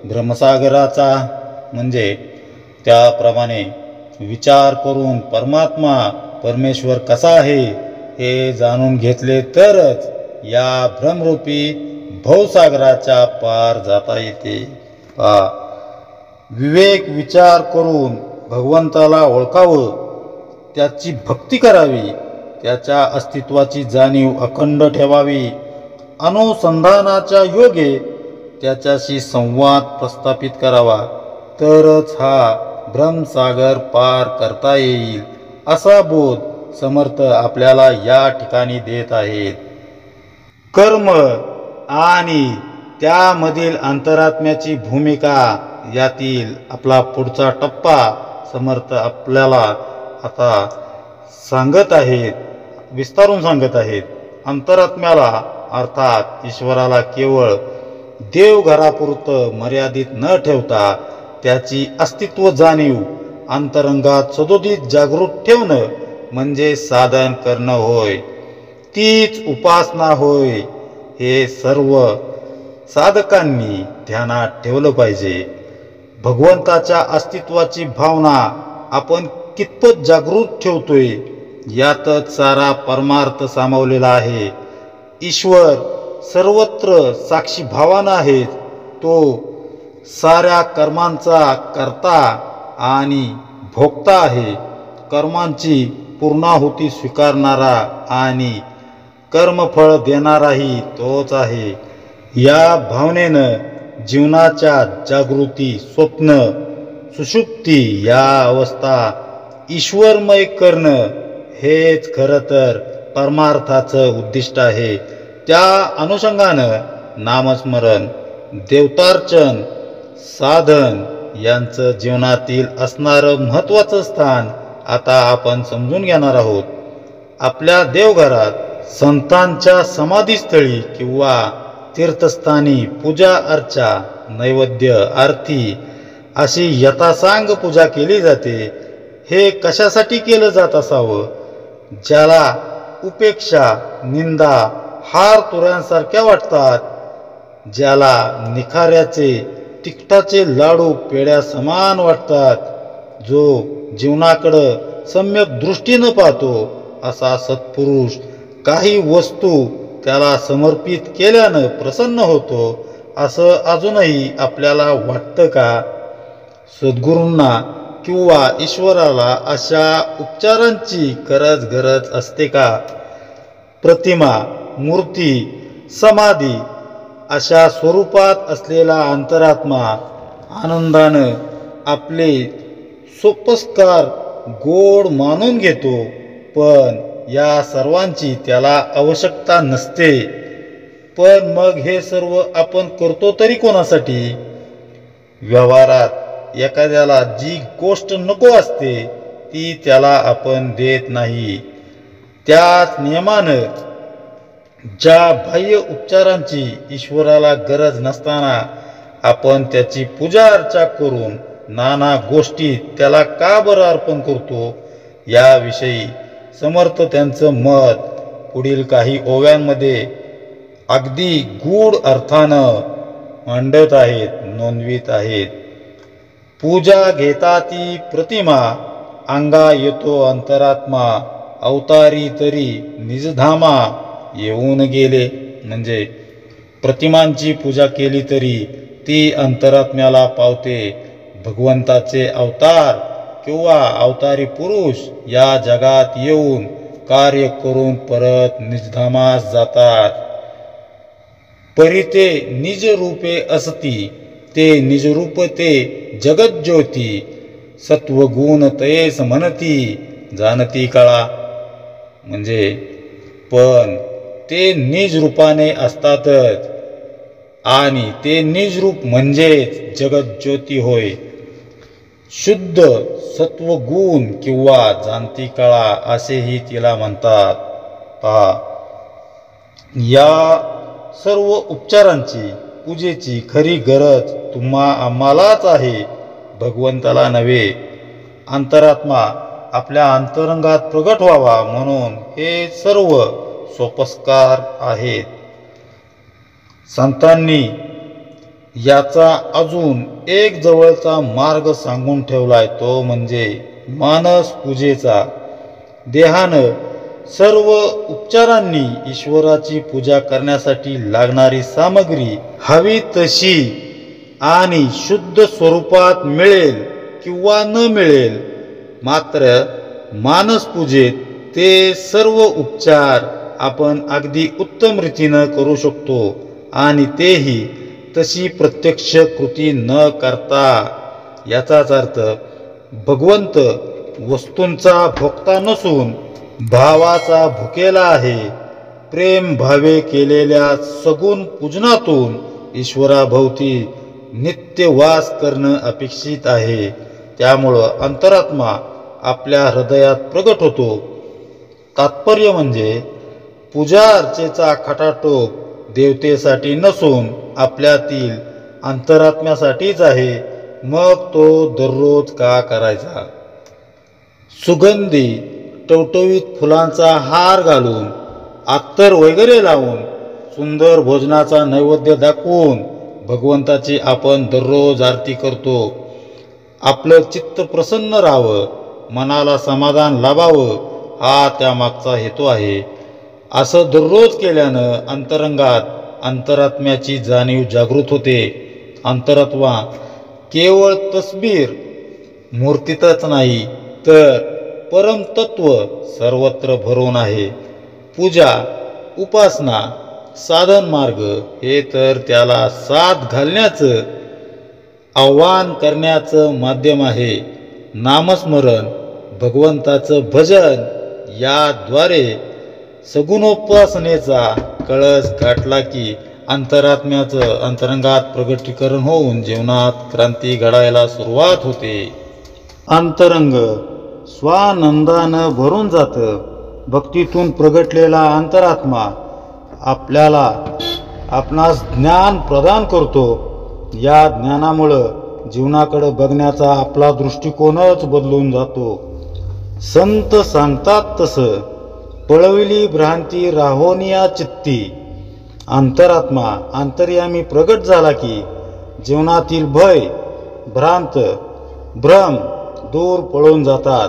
भ्रमसागराचा. म्हणजे त्याप्रमाणे विचार करून परमेश्वर कसा आहे हे जाणून घेतले तरच या भ्रमरूपी भवसागराच्या पार जाता येते. विवेक विचार करून भगवंताला ओळखावं, त्याची भक्ती करावी, त्याच्या अस्तित्वाची जाणीव अखंड ठेवावी, अनुसंधानाच्या योगे त्याच्याशी संवाद प्रस्थापित करावा, तरच हा भ्रमसागर पार करता येईल असा बोध समर्थ आपल्याला या ठिकाणी देत आहेत. कर्म आणि त्यामधील अंतरात्म्याची भूमिका यातील आपला पुढचा टप्पा समर्थ आपल्याला आता सांगत आहेत, विस्तारून सांगत आहेत. अंतरात्म्याला अर्थात ईश्वराला केवळ देवघरापुरतं मर्यादित न ठेवता त्याची अस्तित्व जाणीव अंतरंगात सदोदित जागृत ठेवणं म्हणजे साधन करणं होय, तीच उपासना होय. हे सर्व साधकांनी ध्यानात ठेवलं पाहिजे. भगवंताच्या अस्तित्वाची भावना आपण कितपत जागृत ठेवतोय यातच सारा परमार्थ सामावलेला आहे. ईश्वर सर्वत्र साक्षी भावानं आहे. तो साऱ्या कर्मांचा कर्ता आणि भोक्ता आहे. कर्मांची पूर्णाहुती स्वीकारणारा आणि कर्मफळ देणाराही तोच आहे. या भावनेनं जीवनाच्या जागृती, स्वप्न, सुषुप्ती या अवस्था ईश्वरमय करणं हेच खरं तर परमार्थाचं उद्दिष्ट आहे. त्या अनुषंगानं नामस्मरण, देवतार्चन, साधन यांचं जीवनातील असणारं महत्त्वाचं स्थान आता आपण समजून घेणार आहोत. आपल्या देवघरात, संतांच्या समाधीस्थळी किंवा तीर्थस्थानी पूजा अर्चा, नैवेद्य, आरती अशी यथासांग पूजा केली जाते. हे कशासाठी केलं जात असावं? ज्याला उपेक्षा, निंदा, हार तुऱ्यांसारख्या वाटतात, ज्याला निखाऱ्याचे, तिखटाचे लाडू पेढ्या समान वाटतात, जो जीवनाकडं सम्यक दृष्टीनं पाहतो असा सत्पुरुष काही वस्तू त्याला समर्पित केल्यानं प्रसन्न होतो असं अजूनही आपल्याला वाटतं का? सद्गुरूंना किंवा ईश्वराला अशा उपचारांची गरज असते का? प्रतिमा, मूर्ती, समाधी अशा स्वरूपात असलेला अंतरात्मा आनंदानं आपले सोपस्कार गोड मानून घेतो, पण या सर्वांची त्याला आवश्यकता नसते. पण मग हे सर्व आपण करतो तरी कोणासाठी? व्यवहारात एखाद्याला जी गोष्ट नको असते ती त्याला आपण देत नाही. त्याच नियमानं ज्या बाह्य उपचारांची ईश्वराला गरज नसताना आपण त्याची पूजा अर्चा करून नाना गोष्टी त्याला का बरं अर्पण करतो, याविषयी समर्थ त्यांचं मत पुढील काही ओव्यांमध्ये अगदी गूढ अर्थानं मांडत आहेत, नोंदवित आहेत. पूजा घेता ती प्रतिमा, अंगा येतो अंतरात्मा, अवतारी तरी निजधामा येऊन गेले. म्हणजे प्रतिमांची पूजा केली तरी ती अंतरात्म्याला पावते. भगवंताचे अवतार किंवा अवतारी पुरुष या जगात येऊन कार्य करून परत निजधामास जातात. परी ते निज रूपे असती, ते निजरूप ते जगज्योती, सत्वगुण तयेस म्हणती, जाणती कळा. म्हणजे पण ते निज रूपाने असतातच आणि ते निज रूप म्हणजेच जगज्योती होय. शुद्ध सत्वगुण किंवा जाणती कळा असेही तिला म्हणतात. पहा, या सर्व उपचारांची, पूजेची खरी गरज आम्हालाच आहे, भगवंताला नव्हे. अंतरात्मा आपल्या अंतरंगात प्रगट व्हावा म्हणून हे सर्व सोपस्कार आहेत. संतांनी याचा अजून एक जवळचा मार्ग सांगून ठेवलाय, तो म्हणजे मानस पूजेचा. देहानं सर्व उपचारांनी ईश्वराची पूजा करण्यासाठी लागणारी सामग्री हवी तशी आणि शुद्ध स्वरूपात मिळेल किंवा न मिळेल, मात्र मानस पूजेत ते सर्व उपचार आपण अगदी उत्तम रीतीनं करू शकतो आणि तेही तशी प्रत्यक्ष कृती न करता. याचाच अर्थ भगवंत वस्तूंचा भोक्ता नसून भावाचा भुकेला आहे. प्रेम भावे केलेल्या सगुण पूजनातून ईश्वराभोवती नित्य वास करणं अपेक्षित आहे. त्यामुळं अंतरात्मा आपल्या हृदयात प्रगट होतो. तात्पर्य म्हणजे पूजा अर्चेचा खटाटोप देवतेसाठी नसून आपल्यातील अंतरात्म्यासाठीच आहे. मग तो दररोज का करायचा? सुगंधी टवटवीत फुलांचा हार घालून, अत्तर वगैरे लावून, सुंदर भोजनाचा नैवेद्य दाखवून भगवंताची आपण दररोज आरती करतो. आपलं चित्त प्रसन्न राहावं, मनाला समाधान लाभावं, हा त्यामागचा हेतू आहे. असं दररोज केल्यानं अंतरंगात अंतरात्म्याची जाणीव जागृत होते. अंतरात्मा केवळ तस्बीर मूर्तीतच नाही तर परमतत्व सर्वत्र भरून आहे. पूजा, उपासना, साधन मार्ग हे तर त्याला साथ घालण्याचं, आव्हान करण्याचं माध्यम आहे. नामस्मरण, भगवंताचं भजन याद्वारे सगुणोपासनेचा कळस गाठला की अंतरात्म्याचं अंतरंगात प्रगटीकरण होऊन जीवनात क्रांती घडायला सुरुवात होते. अंतरंग स्वानंदानं भरून जातं. भक्तीतून प्रगटलेला अंतरात्मा आपणास ज्ञान प्रदान करतो. या ज्ञानामुळं जीवनाकडे बघण्याचा आपला दृष्टिकोनच बदलून जातो. संत सांगतात तसं पळविली भ्रांती राहोनिया चित्ती. अंतरात्मा अंतर्यामी प्रगट झाला की जीवनातील भय, भ्रांत, भ्रम दूर पळून जातात.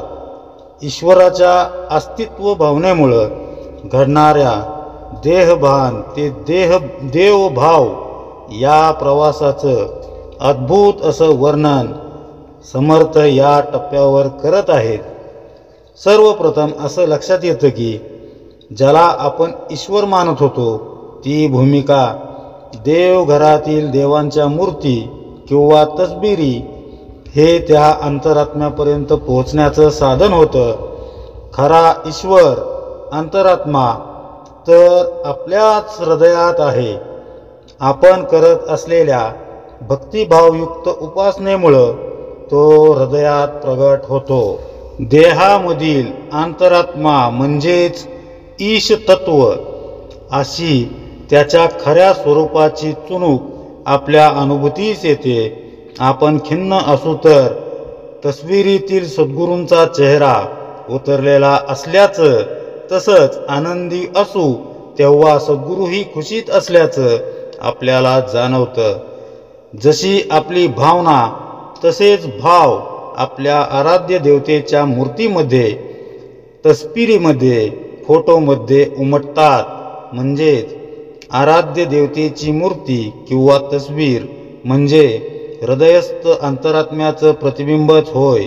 ईश्वराच्या अस्तित्व भावनेमुळं घडणाऱ्या देहभान ते देवभाव या प्रवासाचं अद्भुत असं वर्णन समर्थ या टप्प्यावर करत आहेत. सर्वप्रथम असं लक्षात येतं की ज्याला आपण ईश्वर मानत होतो ती भूमिका देवघरातील देवांच्या मूर्ती किंवा तसबिरी हे त्या अंतरात्म्यापर्यंत पोहोचण्याचं साधन होतं. खरा ईश्वर अंतरात्मा तर आपल्याच हृदयात आहे. आपण करत असलेल्या भक्तिभावयुक्त उपासनेमुळं तो हृदयात प्रगट होतो. देहामधील अंतरात्मा म्हणजेच ईश तत्व अशी त्याच्या खऱ्या स्वरूपाची चुणूक आपल्या अनुभूतीस येते. आपण खिन्न असू तर तस्वीरीतील सद्गुरूंचा चेहरा उतरलेला असल्याचं, तसंच आनंदी असू तेव्हा सद्गुरूही खुशीत असल्याचं आपल्याला जाणवतं. जशी आपली भावना तसेच भाव आपल्या आराध्य देवतेच्या मूर्तीमध्ये, तस्बिरीमध्ये, फोटोमध्ये उमटतात. म्हणजेच आराध्य देवतेची मूर्ती किंवा तस्बीर म्हणजे हृदयस्थ अंतरात्म्याचं प्रतिबिंबच होय.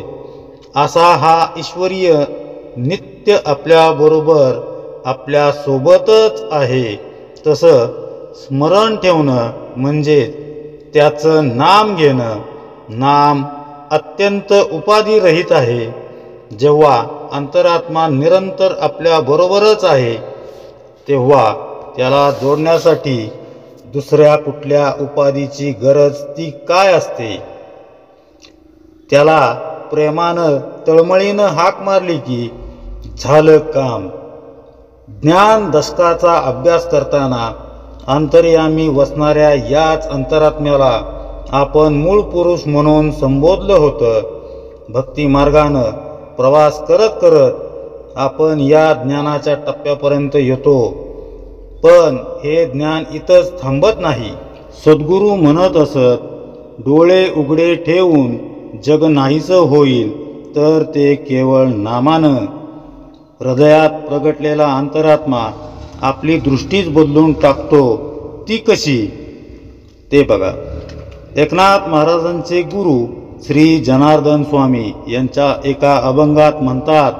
असा हा ईश्वरीय नित्य आपल्याबरोबर आपल्यासोबतच आहे. तसं स्मरण ठेवणं म्हणजे त्याचं नाम घेणं. नाम अत्यंत उपाधिरहित आहे. जेव्हा अंतरात्मा निरंतर आपल्याबरोबरच आहे तेव्हा त्याला जोडण्यासाठी दुसऱ्या कुठल्या उपाधीची गरज ती काय असते? त्याला प्रेमानं तळमळीनं हाक मारली की झालं काम. ज्ञान दशकाचा अभ्यास करताना अंतर्यामी वसणाऱ्या याच अंतरात्म्याला आपण मूळ पुरुष म्हणून संबोधलं होतं. भक्ती मार्गानं प्रवास करत करत आपण या ज्ञानाच्या टप्प्यापर्यंत येतो. पण हे ज्ञान इथंच थांबत नाही. सद्गुरू म्हणत असत, डोळे उघडे ठेवून जग नाहीसं होईल तर ते केवळ नामानं. हृदयात प्रगटलेला अंतरात्मा आपली दृष्टीच बदलून टाकतो. ती कशी ते बघा. एकनाथ महाराजांचे गुरु श्री जनार्दन स्वामी यांच्या एका अभंगात म्हणतात,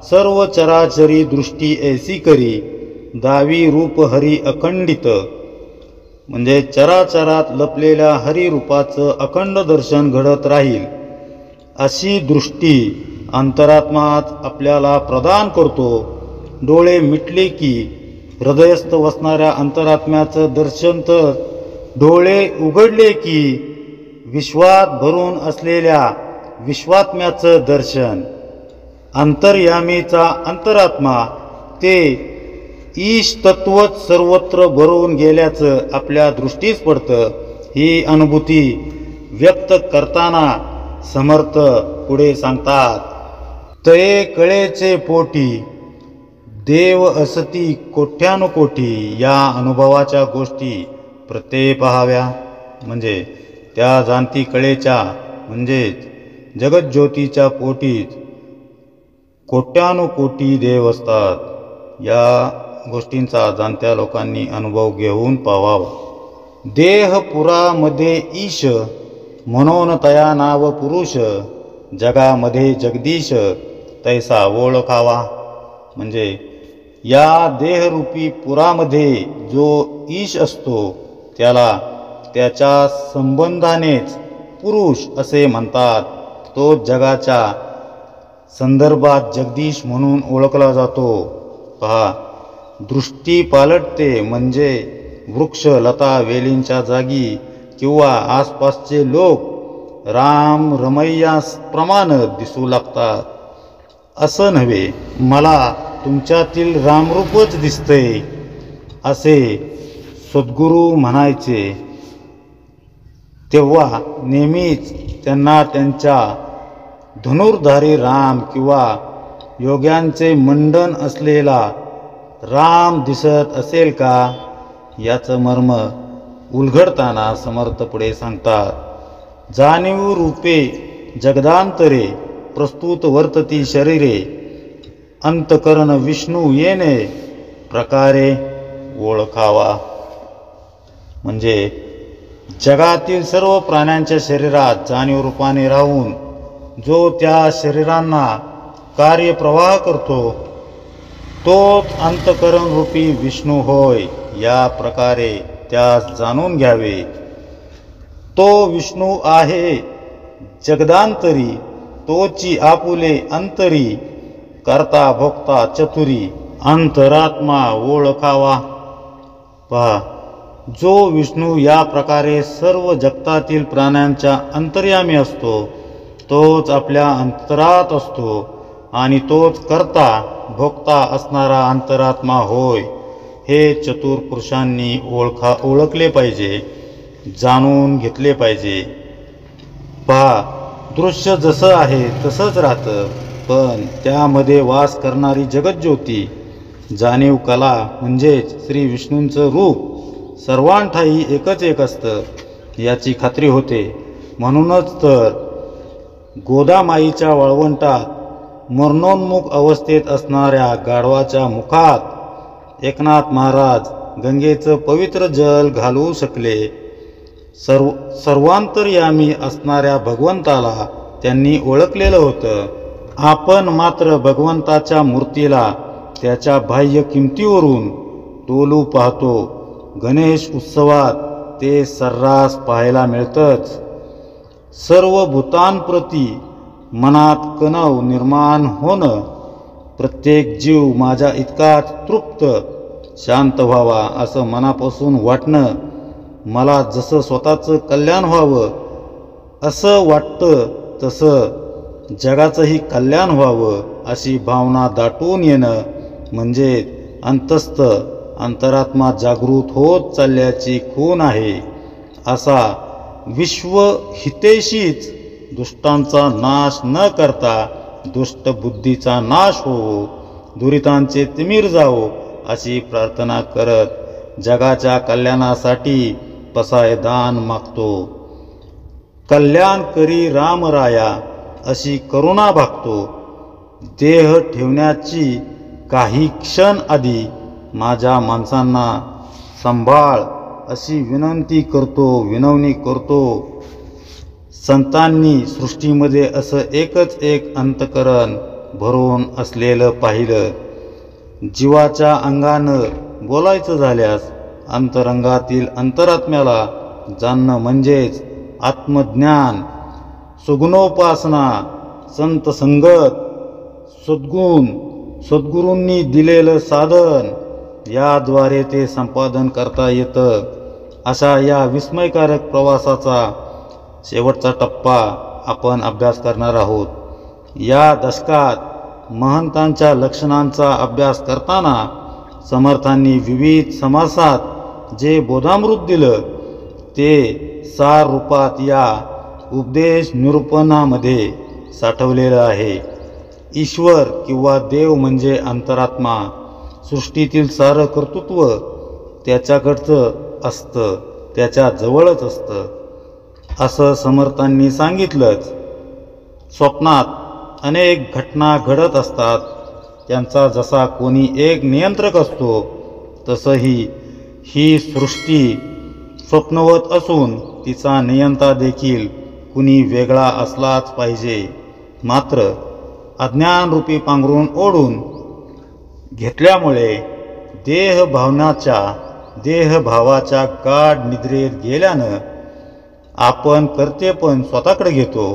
सर्व चराचरी दृष्टी ऐसी करी, दावी रूप हरी अखंडित. म्हणजे चराचरात लपलेल्या हरिरूपाचं अखंड दर्शन घडत राहील अशी दृष्टी अंतरात्माच आपल्याला प्रदान करतो. डोळे मिटले की हृदयस्थ वसणाऱ्या अंतरात्म्याचं दर्शन, तर डोळे उघडले की विश्वात भरून असलेल्या विश्वात्म्याचं दर्शन. अंतर्यामीचा अंतरात्मा ते ईश तत्वच सर्वत्र भरून गेल्याचं आपल्या दृष्टीस पडतं. ही अनुभूती व्यक्त करताना समर्थ पुढे सांगतात, तये कळेचे पोटी देव असती कोट्यानुकोटी. या अनुभवाच्या गोष्टी प्रत्यय पहाव्या. म्हणजे त्या जाणती कळेच्या म्हणजेच जगज्योतीच्या पोटीत कोट्यानुकोटी देव असतात. या गोष्टींचा जाणत्या लोकांनी अनुभव घेऊन पावावा. देह पुरामध्ये ईश म्हणून तया नाव पुरुष, जगामध्ये जगदीश तैसा ओळखावा. म्हणजे या देहरूपी पुरामध्ये जो ईश असतो त्याला त्याच्या संबंधानेच पुरुष असे म्हणतात. तो जगाच्या संदर्भात जगदीश म्हणून ओळखला जातो. पहा, दृष्टी पालटते म्हणजे वृक्ष लता वेलींच्या जागी किंवा आसपासचे लोक राम रमैयाप्रमाणे दिसू लागतात. असं नव्हे, मला तुमच्यातील रामरूपच दिसतंय असे सद्गुरू म्हणायचे. तेव्हा नेहमीच त्यांना त्यांच्या धनुर्धारी राम किंवा योग्यांचे मंडन असलेला राम दिसत असेल का, याचं मर्म उलगडताना समर्थ पुढे सांगतात, जाणीव रूपे जगदांतरे प्रस्तुत वर्तती शरीरे, अंतकरण विष्णू येणे प्रकारे ओळखावा. म्हणजे जगातील सर्व प्राण्यांच्या शरीरात जाणीव रूपाने राहून जो त्या शरीरांना कार्यप्रवाह करतो तोच अंतकरण रूपी विष्णू होय. या प्रकारे त्यास जाणून घ्यावे. तो विष्णू आहे जगदांतरी, तोची आपुले अंतरी, करता भोगता चतुरी, अंतरात्मा ओळखावा. पहा, जो विष्णू या प्रकारे सर्व जगतातील प्राण्यांच्या अंतर्यामी असतो तोच आपल्या अंतरात असतो आणि तोच करता भोगता असणारा अंतरात्मा होय. हे चतुर पुरुषांनी ओळखले पाहिजे, जाणून घेतले पाहिजे. पहा, दृश्य जसं आहे तसंच राहतं, पण त्यामध्ये वास करणारी जगज्योती जाणीव कला म्हणजेच श्री विष्णूंचं रूप सर्वांठाई एकच एक असतं याची खात्री होते. म्हणूनच तर गोदामाईच्या वाळवंटात मरणोन्मुख अवस्थेत असणाऱ्या गाढवाच्या मुखात एकनाथ महाराज गंगेचं पवित्र जल घालवू शकले. सर्वांतर्यामी असणाऱ्या भगवंताला त्यांनी ओळखलेलं होतं. आपण मात्र भगवंताच्या मूर्तीला त्याच्या बाह्य किमतीवरून टोलू पाहतो. गणेश उत्सवात ते सर्रास पाहायला मिळतंच. सर्व भूतांप्रती मनात कणव निर्माण होणं, प्रत्येक जीव माझ्या इतकाच तृप्त शांत व्हावा असं मनापासून वाटणं, मला जसं स्वतःचं कल्याण व्हावं असं वाटतं तसं जगाचंही कल्याण व्हावं अशी भावना दाटून येणं म्हणजे अंतस्थ अंतरात्मा जागृत होत चालल्याची खूण आहे. असा विश्वहितेशीच दुष्टांचा नाश न करता दुष्टबुद्धीचा नाश होवो, दुरितांचे तिमिर जावो अशी प्रार्थना करत जगाच्या कल्याणासाठी पसायदान मागतो. कल्याण करी रामराया अशी करुणा भागतो. देह ठेवण्याची काही क्षण आधी माझ्या माणसांना सांभाळ अशी विनवणी करतो. संतांनी सृष्टीमध्ये असं एकच एक अंतःकरण भरून असलेलं पाहिलं. जीवाच्या अंगानं बोलायचं झाल्यास अंतरंगातील अंतरात्म्याला जाणणं म्हणजेच आत्मज्ञान, सुगुणोपासना, संत संगत, सद्गुरूंनी दिलेलं साधन याद्वारे ते संपादन करता येतं. अशा या विस्मयकारक प्रवासाचा शेवटचा टप्पा आपण अभ्यास करणार आहोत. या दशकात महंतांच्या लक्षणांचा अभ्यास करताना समर्थांनी विविध समासात जे बोधामृत दिलं ते सार रूपात या उपदेश निरूपणामध्ये साठवलेलं आहे. ईश्वर किंवा देव म्हणजे अंतरात्मा. सृष्टीतील सारं कर्तृत्व त्याच्याकडचं असतं, त्याच्या जवळच असतं असं समर्थांनी सांगितलंच. स्वप्नात अनेक घटना घडत असतात. त्यांचा जसा कोणी एक नियंत्रक असतो तसंही ही सृष्टी स्वप्नवत असून तिचा नियंता देखील कुणी वेगळा असलाच पाहिजे. मात्र अज्ञानरूपी पांघरून ओढून घेतल्यामुळे देहभावाच्या गाढ निद्रेत गेल्यानं आपण कर्तेपण स्वतःकडे घेतो.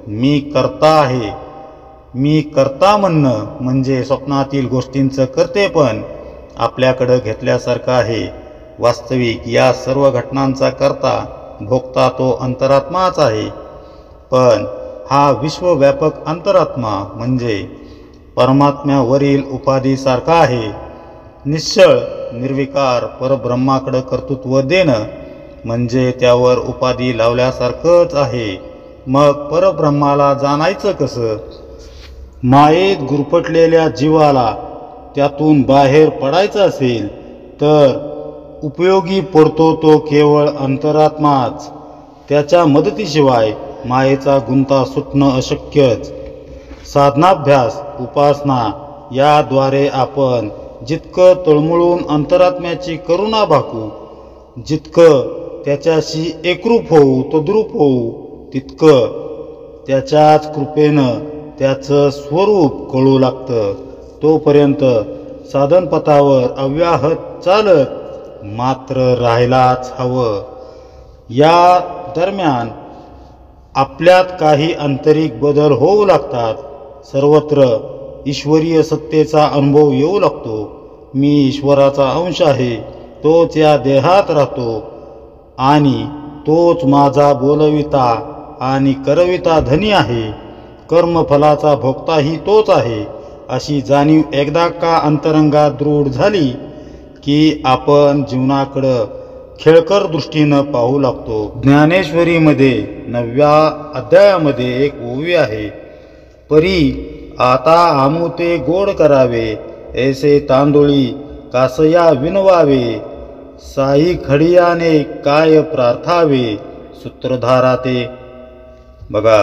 मी करता आहे, मी करता म्हणणं म्हणजे स्वप्नातील गोष्टींचं कर्तेपण आपल्याकडं घेतल्यासारखं आहे. वास्तविक या सर्व घटनांचा करता भोगता तो अंतरात्माच आहे. पण हा विश्वव्यापक अंतरात्मा म्हणजे परमात्म्यावरील उपाधीसारखा आहे. निश्चळ निर्विकार परब्रह्माकडं कर्तृत्व देणं म्हणजे त्यावर उपाधी लावल्यासारखंच आहे. मग परब्रह्माला जाणायचं कसं? मायेत गुरफटलेल्या जीवाला त्यातून बाहेर पडायचं असेल तर उपयोगी पडतो तो केवळ अंतरात्माच. त्याच्या मदतीशिवाय मायेचा गुंता सुटणं अशक्यच. साधनाभ्यास, उपासना याद्वारे आपण जितकं तळमळून अंतरात्म्याची करुणा भागू, जितकं त्याच्याशी एकरूप होऊ, तद्रूप होऊ, तितकं त्याच्याच कृपेनं त्याचं स्वरूप कळू लागतं. तोपर्यंत साधनपथावर अव्याहत चालत मात्र राहायलाच हवं. या दरम्यान आपल्यात काही आंतरिक बदल होऊ लागतात. सर्वत्र ईश्वरीय सत्तेचा अनुभव येऊ लागतो. मी ईश्वराचा अंश आहे, तोच या देहात राहतो आणि तोच माझा बोलविता आणि करविता धनी आहे. कर्मफलाचा भोगताही तोच आहे. अशी जाणीव एकदा का अंतरंगात दृढ झाली की आपण जीवनाकडं खेळकर दृष्टीनं पाहू लागतो. ज्ञानेश्वरीमध्ये 9व्या अध्यायामध्ये एक ओवी आहे. परी आता आमू ते गोड करावे, ऐसे तांदुळी कासया विनवावे, साई खडियाने काय प्रार्थावे, सूत्रधारा ते. बघा,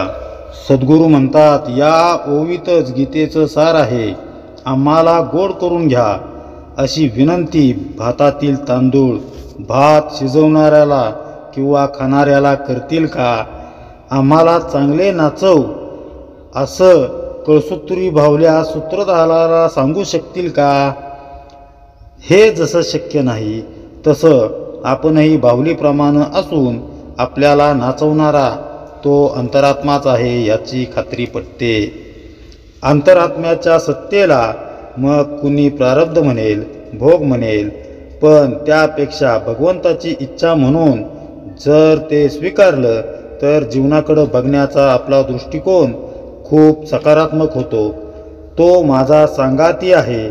सद्गुरू म्हणतात या ओवीतच गीतेचं सार आहे. आम्हाला गोड करून घ्या अशी विनंती भातातील तांदूळ भात शिजवणाऱ्याला किंवा खाणाऱ्याला करतील का? आम्हाला चांगले नाचव असं कळसूत्री भावल्या सूत्रधाराला सांगू शकतील का? हे जसं शक्य नाही तसं आपणही बाहुलीप्रमाणे असून आपल्याला नाचवणारा तो अंतरात्माच आहे याची खात्री पटते. अंतरात्म्याच्या सत्तेला मग कुणी प्रारब्ध म्हणेल, भोग म्हणेल, पण त्यापेक्षा भगवंताची इच्छा म्हणून जर ते स्वीकारलं तर जीवनाकडं बघण्याचा आपला दृष्टिकोन खूप सकारात्मक होतो. तो माझा सांगाती आहे,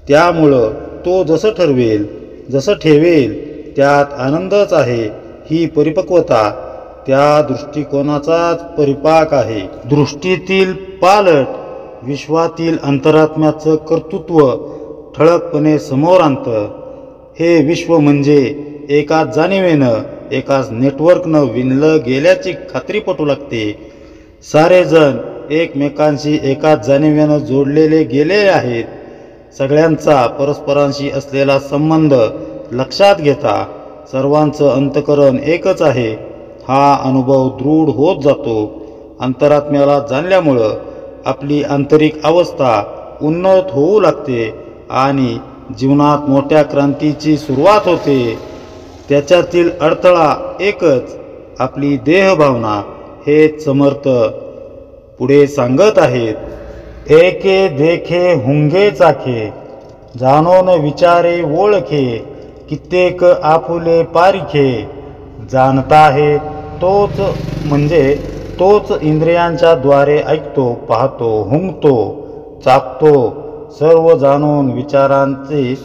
त्यामुळं तो जसं ठरवेल, जसं ठेवेल त्यात आनंदच आहे. ही परिपक्वता त्या दृष्टिकोनाचाच परिपाक आहे. दृष्टीतील पालट विश्वातील अंतरात्म्याचं कर्तृत्व ठळकपणे समोर आणतं. हे विश्व म्हणजे एकाच जाणीवेनं, एकाच नेटवर्कनं विणलं गेल्याची खात्री पटू लागते. सारेजण एकमेकांशी एकाच जाणीवेनं जोडलेले गेले आहेत. सगळ्यांचा परस्परांशी असलेला संबंध लक्षात घेता सर्वांचं अंतःकरण एकच आहे हा अनुभव दृढ होत जातो. अंतरात्म्याला जाणल्यामुळं आपली आंतरिक अवस्था उन्नत होऊ लागते आणि जीवनात मोठ्या क्रांतीची सुरुवात होते. त्याच्यातील अडथळा एकच, आपली देहभावना. हेच समर्थ पुढे सांगत आहेत. एके देखे हुंगे चाखे, जाणोन विचारे ओळखे, कित्येक आपुले पारिखे, जाणता हे तोच म्हणजे तोच इंद्रियांच्या द्वारे ऐकतो, पाहतो, हुंगतो, चाखतो, सर्व जाणून विचारांचे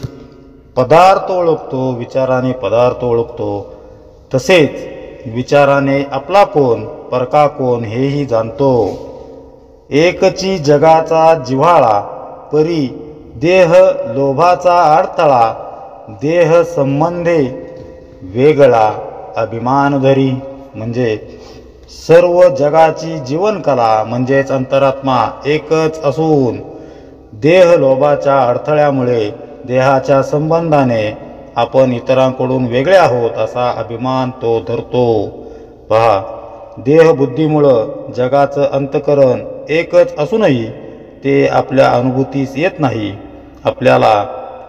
पदार्थ ओळखतो, विचाराने पदार्थ ओळखतो. तसेच विचाराने आपला कोण परका कोण हेही जाणतो. एकची जगाचा जिव्हाळा, परी देह लोभाचा अडथळा, देह संबंधे वेगळा अभिमान धरी. म्हणजे सर्व जगाची जीवनकला म्हणजेच अंतरात्मा एकच असून देह लोभाच्या अडथळ्यामुळे देहाच्या संबंधाने आपण इतरांकडून वेगळे आहोत असा अभिमान तो धरतो. पहा, देहबुद्धीमुळं जगाचं अंतःकरण एकच असूनही ते आपल्या अनुभूतीस येत नाही. आपल्याला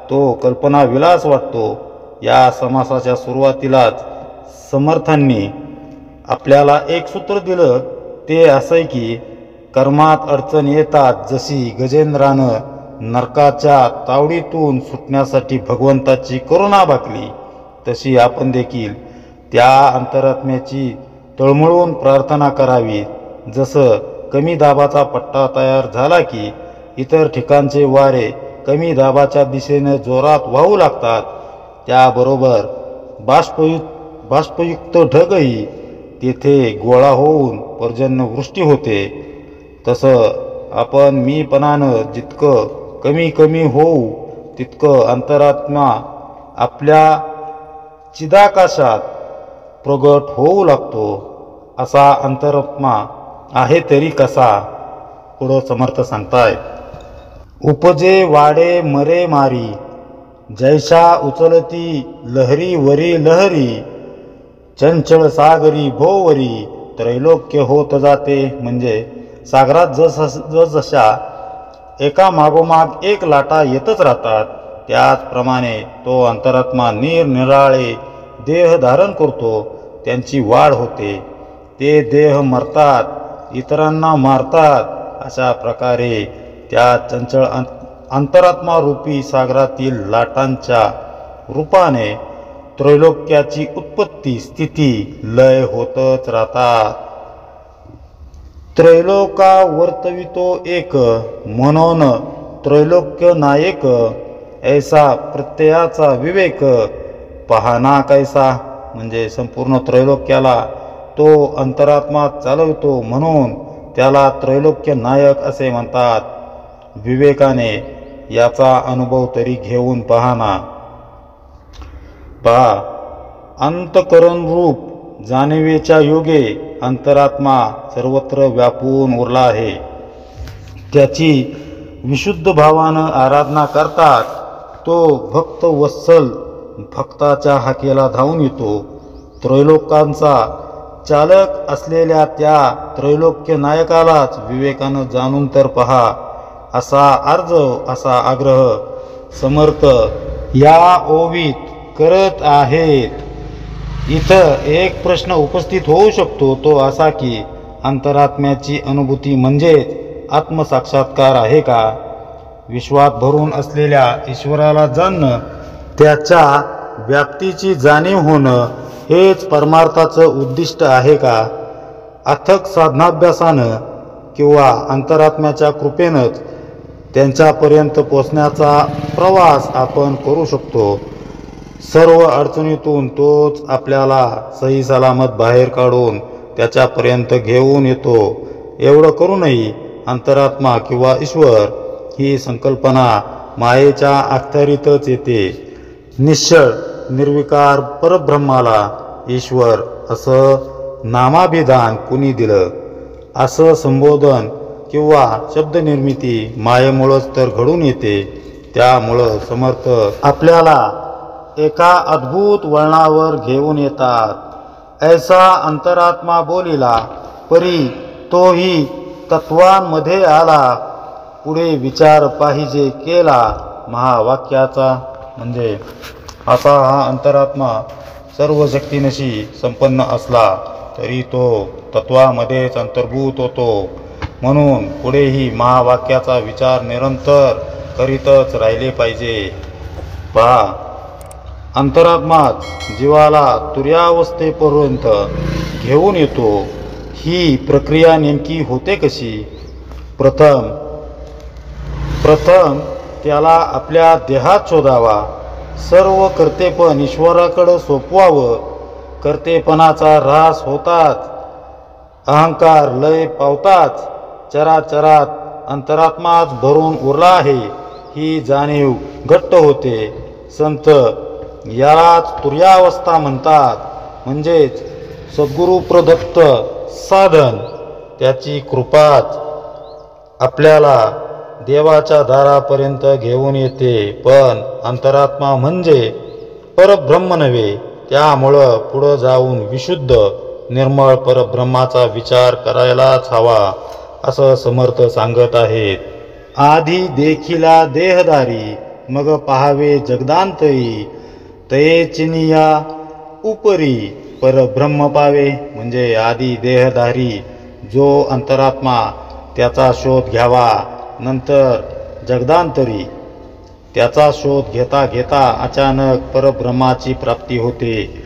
तो कल्पनाविलास वाटतो. या समासाच्या सुरुवातीलाच समर्थांनी आपल्याला एक सूत्र दिलं, ते असं की कर्मात अडचण येतात जशी गजेंद्रानं नरकाच्या तावडीतून सुटण्यासाठी भगवंताची करुणा भाकली, तशी आपण देखील त्या अंतरात्म्याची तळमळून प्रार्थना करावी. जसं कमी दाबाचा पट्टा तयार झाला की इतर ठिकाणचे वारे कमी दाबाच्या दिशेने जोरात वाहू लागतात, त्याबरोबर बाष्पयुक्त ढगही तेथे गोळा होऊन पर्जन्यवृष्टी होते. तसं आपण मीपणानं जितकं कमी होऊ तितकं अंतरात्मा आपल्या चिदाकाशात प्रगट होऊ लागतो. असा अंतरात्मा आहे तरी कसा? पुढं समर्थ सांगतायत. उपजे वाडे मरे मारी, जैसा उचलती लहरी वरी लहरी, चंचळ सागरी भोवरी, त्रैलोक्य होत जाते. म्हणजे सागरात जसजशा एका मागोमाग एक लाटा येतच राहतात, त्याचप्रमाणे तो अंतरात्मा निरनिराळे देह धारण करतो, त्यांची वाढ होते. ते देह मरतात, इतरांना मारतात. अशा प्रकारे त्या चंचळ अंतरात्मा रूपी सागरातील लाटांच्या रूपाने त्रैलोक्याची उत्पत्ती स्थिती लय होतच राहतात. त्रैलोका वर्तवितो एक, म्हणून त्रैलोक्य नायक, ऐसा प्रत्ययाचा विवेक, पहाना कैसा. म्हणजे संपूर्ण त्रैलोक्याला तो अंतरात्मा चालवतो म्हणून त्याला त्रैलोक्य नायक असे म्हणतात. विवेकाने याचा अनुभव तरी घेऊन पहाना. पहा, अंतकरण रूप जाणीवेच्या योगे अंतरात्मा सर्वत्र व्यापून उरला आहे. त्याची विशुद्ध भावानं आराधना करतात. तो भक्त वत्सल भक्ताच्या हाकेला धावून येतो. त्रैलोकांचा चालक असलेल्या त्या त्रैलोक्य नायकालाच विवेकानं जाणून तर पहा, असा अर्ज, असा आग्रह समर्थ या ओवीत करत आहेत. इथं एक प्रश्न उपस्थित होऊ शकतो, तो असा की अंतरात्म्याची अनुभूती म्हणजेच आत्मसाक्षात्कार आहे का? विश्वात भरून असलेल्या ईश्वराला जाणणं, त्याच्या व्याप्तीची जाणीव होणं हेच परमार्थाचं उद्दिष्ट आहे का? अथक साधनाभ्यासानं किंवा अंतरात्म्याच्या कृपेनंच त्यांच्यापर्यंत पोचण्याचा प्रवास आपण करू शकतो. सर्व अडचणीतून तोच आपल्याला सही सलामत बाहेर काढून त्याच्यापर्यंत घेऊन येतो. एवढं करूनही अंतरात्मा किंवा ईश्वर ही संकल्पना मायेच्या अखत्यारीतच येते. निश्चळ निर्विकार परब्रह्माला ईश्वर असं नामाभिधान कुणी दिलं? असं संबोधन किंवा शब्दनिर्मिती मायेमुळंच तर घडून येते. त्यामुळं समर्थ आपल्याला एका अद्भुत वळणावर घेऊन येतात. ऐसा अंतरात्मा बोलिला परी तोही तत्वांमध्ये आला, पुढे विचार पाहिजे केला महावाक्याचा. म्हणजे असा हा अंतरात्मा सर्व शक्तीनिशी संपन्न असला तरी तो तत्वामध्येच अंतर्भूत होतो. म्हणून पुढेही महावाक्याचा विचार निरंतर करीतच राहिले पाहिजे. पहा, अंतरात्माच जीवाला तुर्यावस्थेपर्यंत घेऊन येतो. ही प्रक्रिया नेमकी होते कशी? प्रथम त्याला आपल्या देहात शोधावा. सर्व कर्तेपण ईश्वराकडे सोपवावं. कर्तेपणाचा ऱ्हास होताच अहंकार लय पावताच चराचरात अंतरात्माच भरून उरला आहे ही जाणीव घट्ट होते. संत यालाच तुर्यावस्था म्हणतात. म्हणजेच सद्गुरु प्रदत्त साधन, त्याची कृपाच आपल्याला देवाच्या दारापर्यंत घेऊन येते. पण अंतरात्मा म्हणजे परब्रह्म नव्हे. त्यामुळं पुढं जाऊन विशुद्ध निर्मळ परब्रह्माचा विचार करायलाच हवा असं समर्थ सांगत आहेत. आधी देखिला देहधारी मग पाहावे जगदांतरी, तये चिनिया उपरी परब्रह्म पावे. म्हणजे आधी देहधारी जो अंतरात्मा त्याचा शोध घ्यावा, नंतर जगदांतरी त्याचा शोध घेता घेता अचानक परब्रह्माची प्राप्ती होते.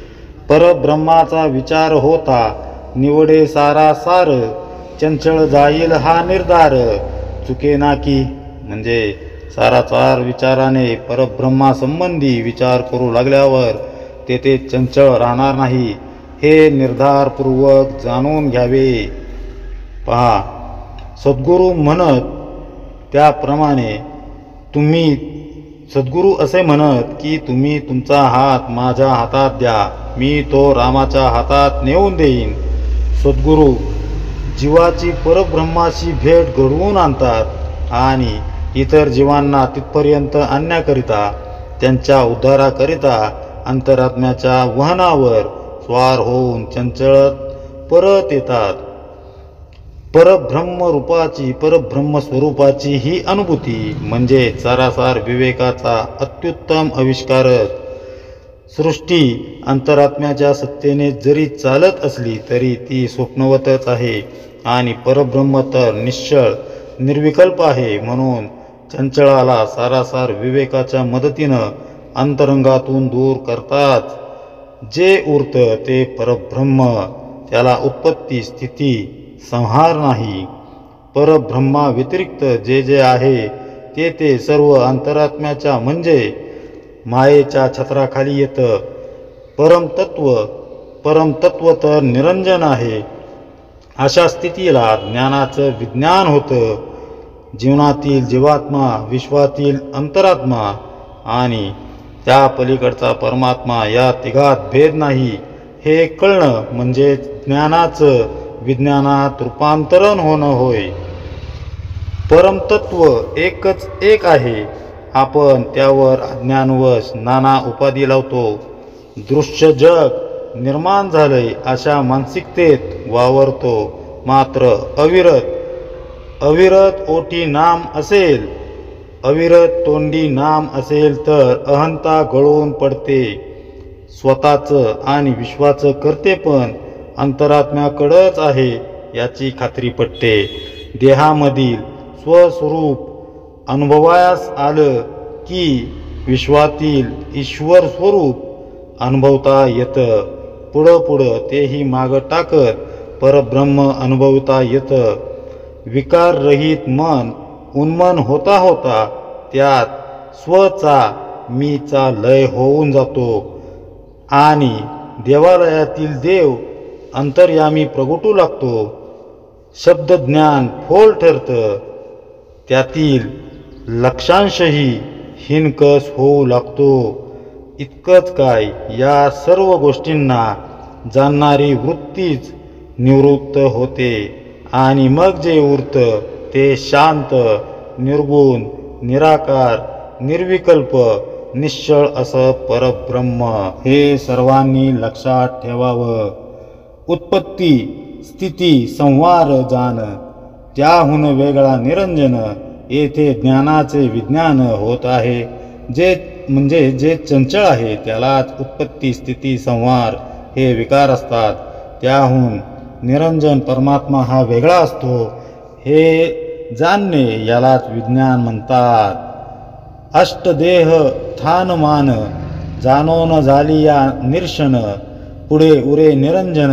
परब्रह्माचा विचार होता निवडे सारा सार, चंचळ जाईल हा निर्धार चुके नाकी. म्हणजे सारासार विचाराने परब्रह्मासंबंधी विचार करू लागल्यावर तेथे चंचळ राहणार नाही हे निर्धारपूर्वक जाणून घ्यावे. पहा, सद्गुरू म्हणत त्याप्रमाणे सद्गुरू असे म्हणत की तुम्ही तुमचा हात माझ्या हातात द्या, मी तो रामाच्या हातात नेऊन देईन. सद्गुरू जीवाची परब्रह्माशी भेट घडवून आणतात आणि इतर जीवांना तिथपर्यंत आणण्याकरिता, त्यांच्या उद्धाराकरिता अंतरात्म्याच्या वहनावर स्वार होऊन चंचळत परत येतात. परब्रह्म रूपाची, परब्रह्म स्वरूपाची ही अनुभूती म्हणजे सारासार विवेकाचा अत्युत्तम आविष्कारच. सृष्टी अंतरात्म्याच्या सत्तेने जरी चालत असली तरी ती स्वप्नवतच आहे आणि परब्रह्म तर निश्चळ निर्विकल्प आहे. म्हणून चंचळाला सारासार विवेकाच्या मदतीनं अंतरंगातून दूर करताच जे उरतं ते परब्रह्म. त्याला उत्पत्ती, स्थिती, संहार नाही. परब्रह्मा व्यतिरिक्त जे जे आहे ते सर्व अंतरात्म्याच्या म्हणजे मायेच्या छत्राखाली येतं. परमतत्व तर निरंजन आहे. अशा स्थितीला ज्ञानाचं विज्ञान होतं. जीवनातील जीवात्मा, विश्वातील अंतरात्मा आणि त्या पलीकडचा परमात्मा या तिघात भेद नाही हे कळणं म्हणजे ज्ञानाचं विज्ञानात रूपांतरण होणं होय. परमतत्व एकच एक आहे. आपण त्यावर अज्ञानवश नाना उपाधी लावतो. दृश्य जग निर्माण झालंय अशा मानसिकतेत वावरतो. मात्र अविरत ओठी नाम असेल, अविरत तोंडी नाम असेल तर अहंता गळून पडते. स्वतःचं आणि विश्वाचं कर्तेपण अंतरात्म्याकडंच आहे याची खात्री पटते. देहामधील स्वस्वरूप अनुभवायास आलं की विश्वातील ईश्वर स्वरूप अनुभवता येतं. पुढं तेही मागं टाकत परब्रह्म अनुभवता येतं. विकाररहित मन उन्मन होता होता त्यात स्वचा मीचा लय होऊन जातो आणि देवालयातील देव अंतर्यामी प्रगटू लागतो. शब्दज्ञान फोल ठरतं. त्यातील लक्षांशही हिनकस होऊ लागतो. इतकंच काय, या सर्व गोष्टींना जाणणारी वृत्तीच निवृत्त होते आणि मग जे उरतं ते शांत, निर्गुण, निराकार, निर्विकल्प, निश्चळ असं परब्रह्म. हे सर्वांनी लक्षात ठेवावं. उत्पत्ती, स्थिती, संहार जाण, त्याहून वेगळा निरंजन. येथे ज्ञानाचे विज्ञान होत आहे. जे चंचल आहे त्यालाच उत्पत्ती, स्थिती, संहार हे विकार असतात. त्याहून निरंजन परमात्मा हा वेगळा असतो. हे जाणणे यालाच विज्ञान म्हणतात. अष्टदेह थानमान जाणोन झाली या निर्शन. पुढे उरे निरंजन.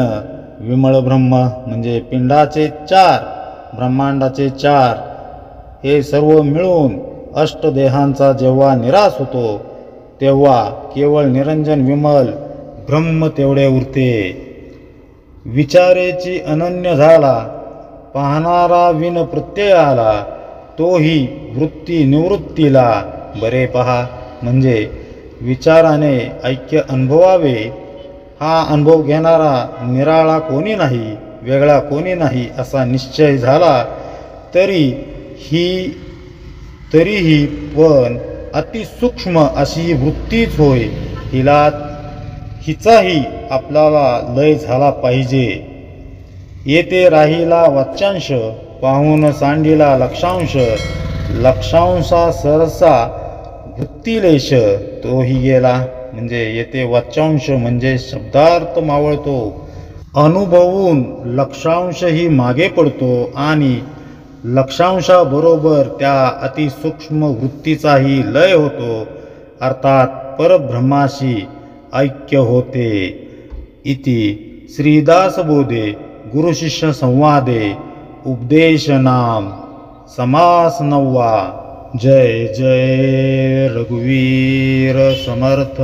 विमळ ब्रह्म म्हणजे पिंडाचे 4, ब्रह्मांडाचे 4 हे सर्व मिळून अष्टदेहांचा जेव्हा निराश होतो तेव्हा केवळ निरंजन विमल ब्रह्म तेवढे उरते. विचारेची अनन्य झाला, पाहणारा विन प्रत्यय आला, तोही वृत्ती निवृत्तीला. बरे पहा म्हणजे विचाराने ऐक्य अनुभवावे. हा अनुभव घेणारा निराळा कोणी नाही, वेगळा कोणी नाही असा निश्चय झाला तरीही पण अतिसूक्ष्म अशी वृत्तीच होय. हिचाही आपल्याला लय झाला पाहिजे. येथे राहिला वाच्यांश, पाहून सांडिला लक्षांश. लक्षांशा सरसा वृत्तिलेश, तोही गेला. म्हणजे येथे वाच्यांश म्हणजे शब्दार्थ मावळतो. अनुभवून लक्षांशही मागे पडतो आणि लक्षांशाबरोबर त्या अतिसूक्ष्म वृत्तीचाही लय होतो. अर्थात परब्रह्माशी ऐक्य होते. इति श्रीदासबोधे गुरुशिष्य संवादे उपदेशनाम समास 9. जय जय रघुवीर समर्थ.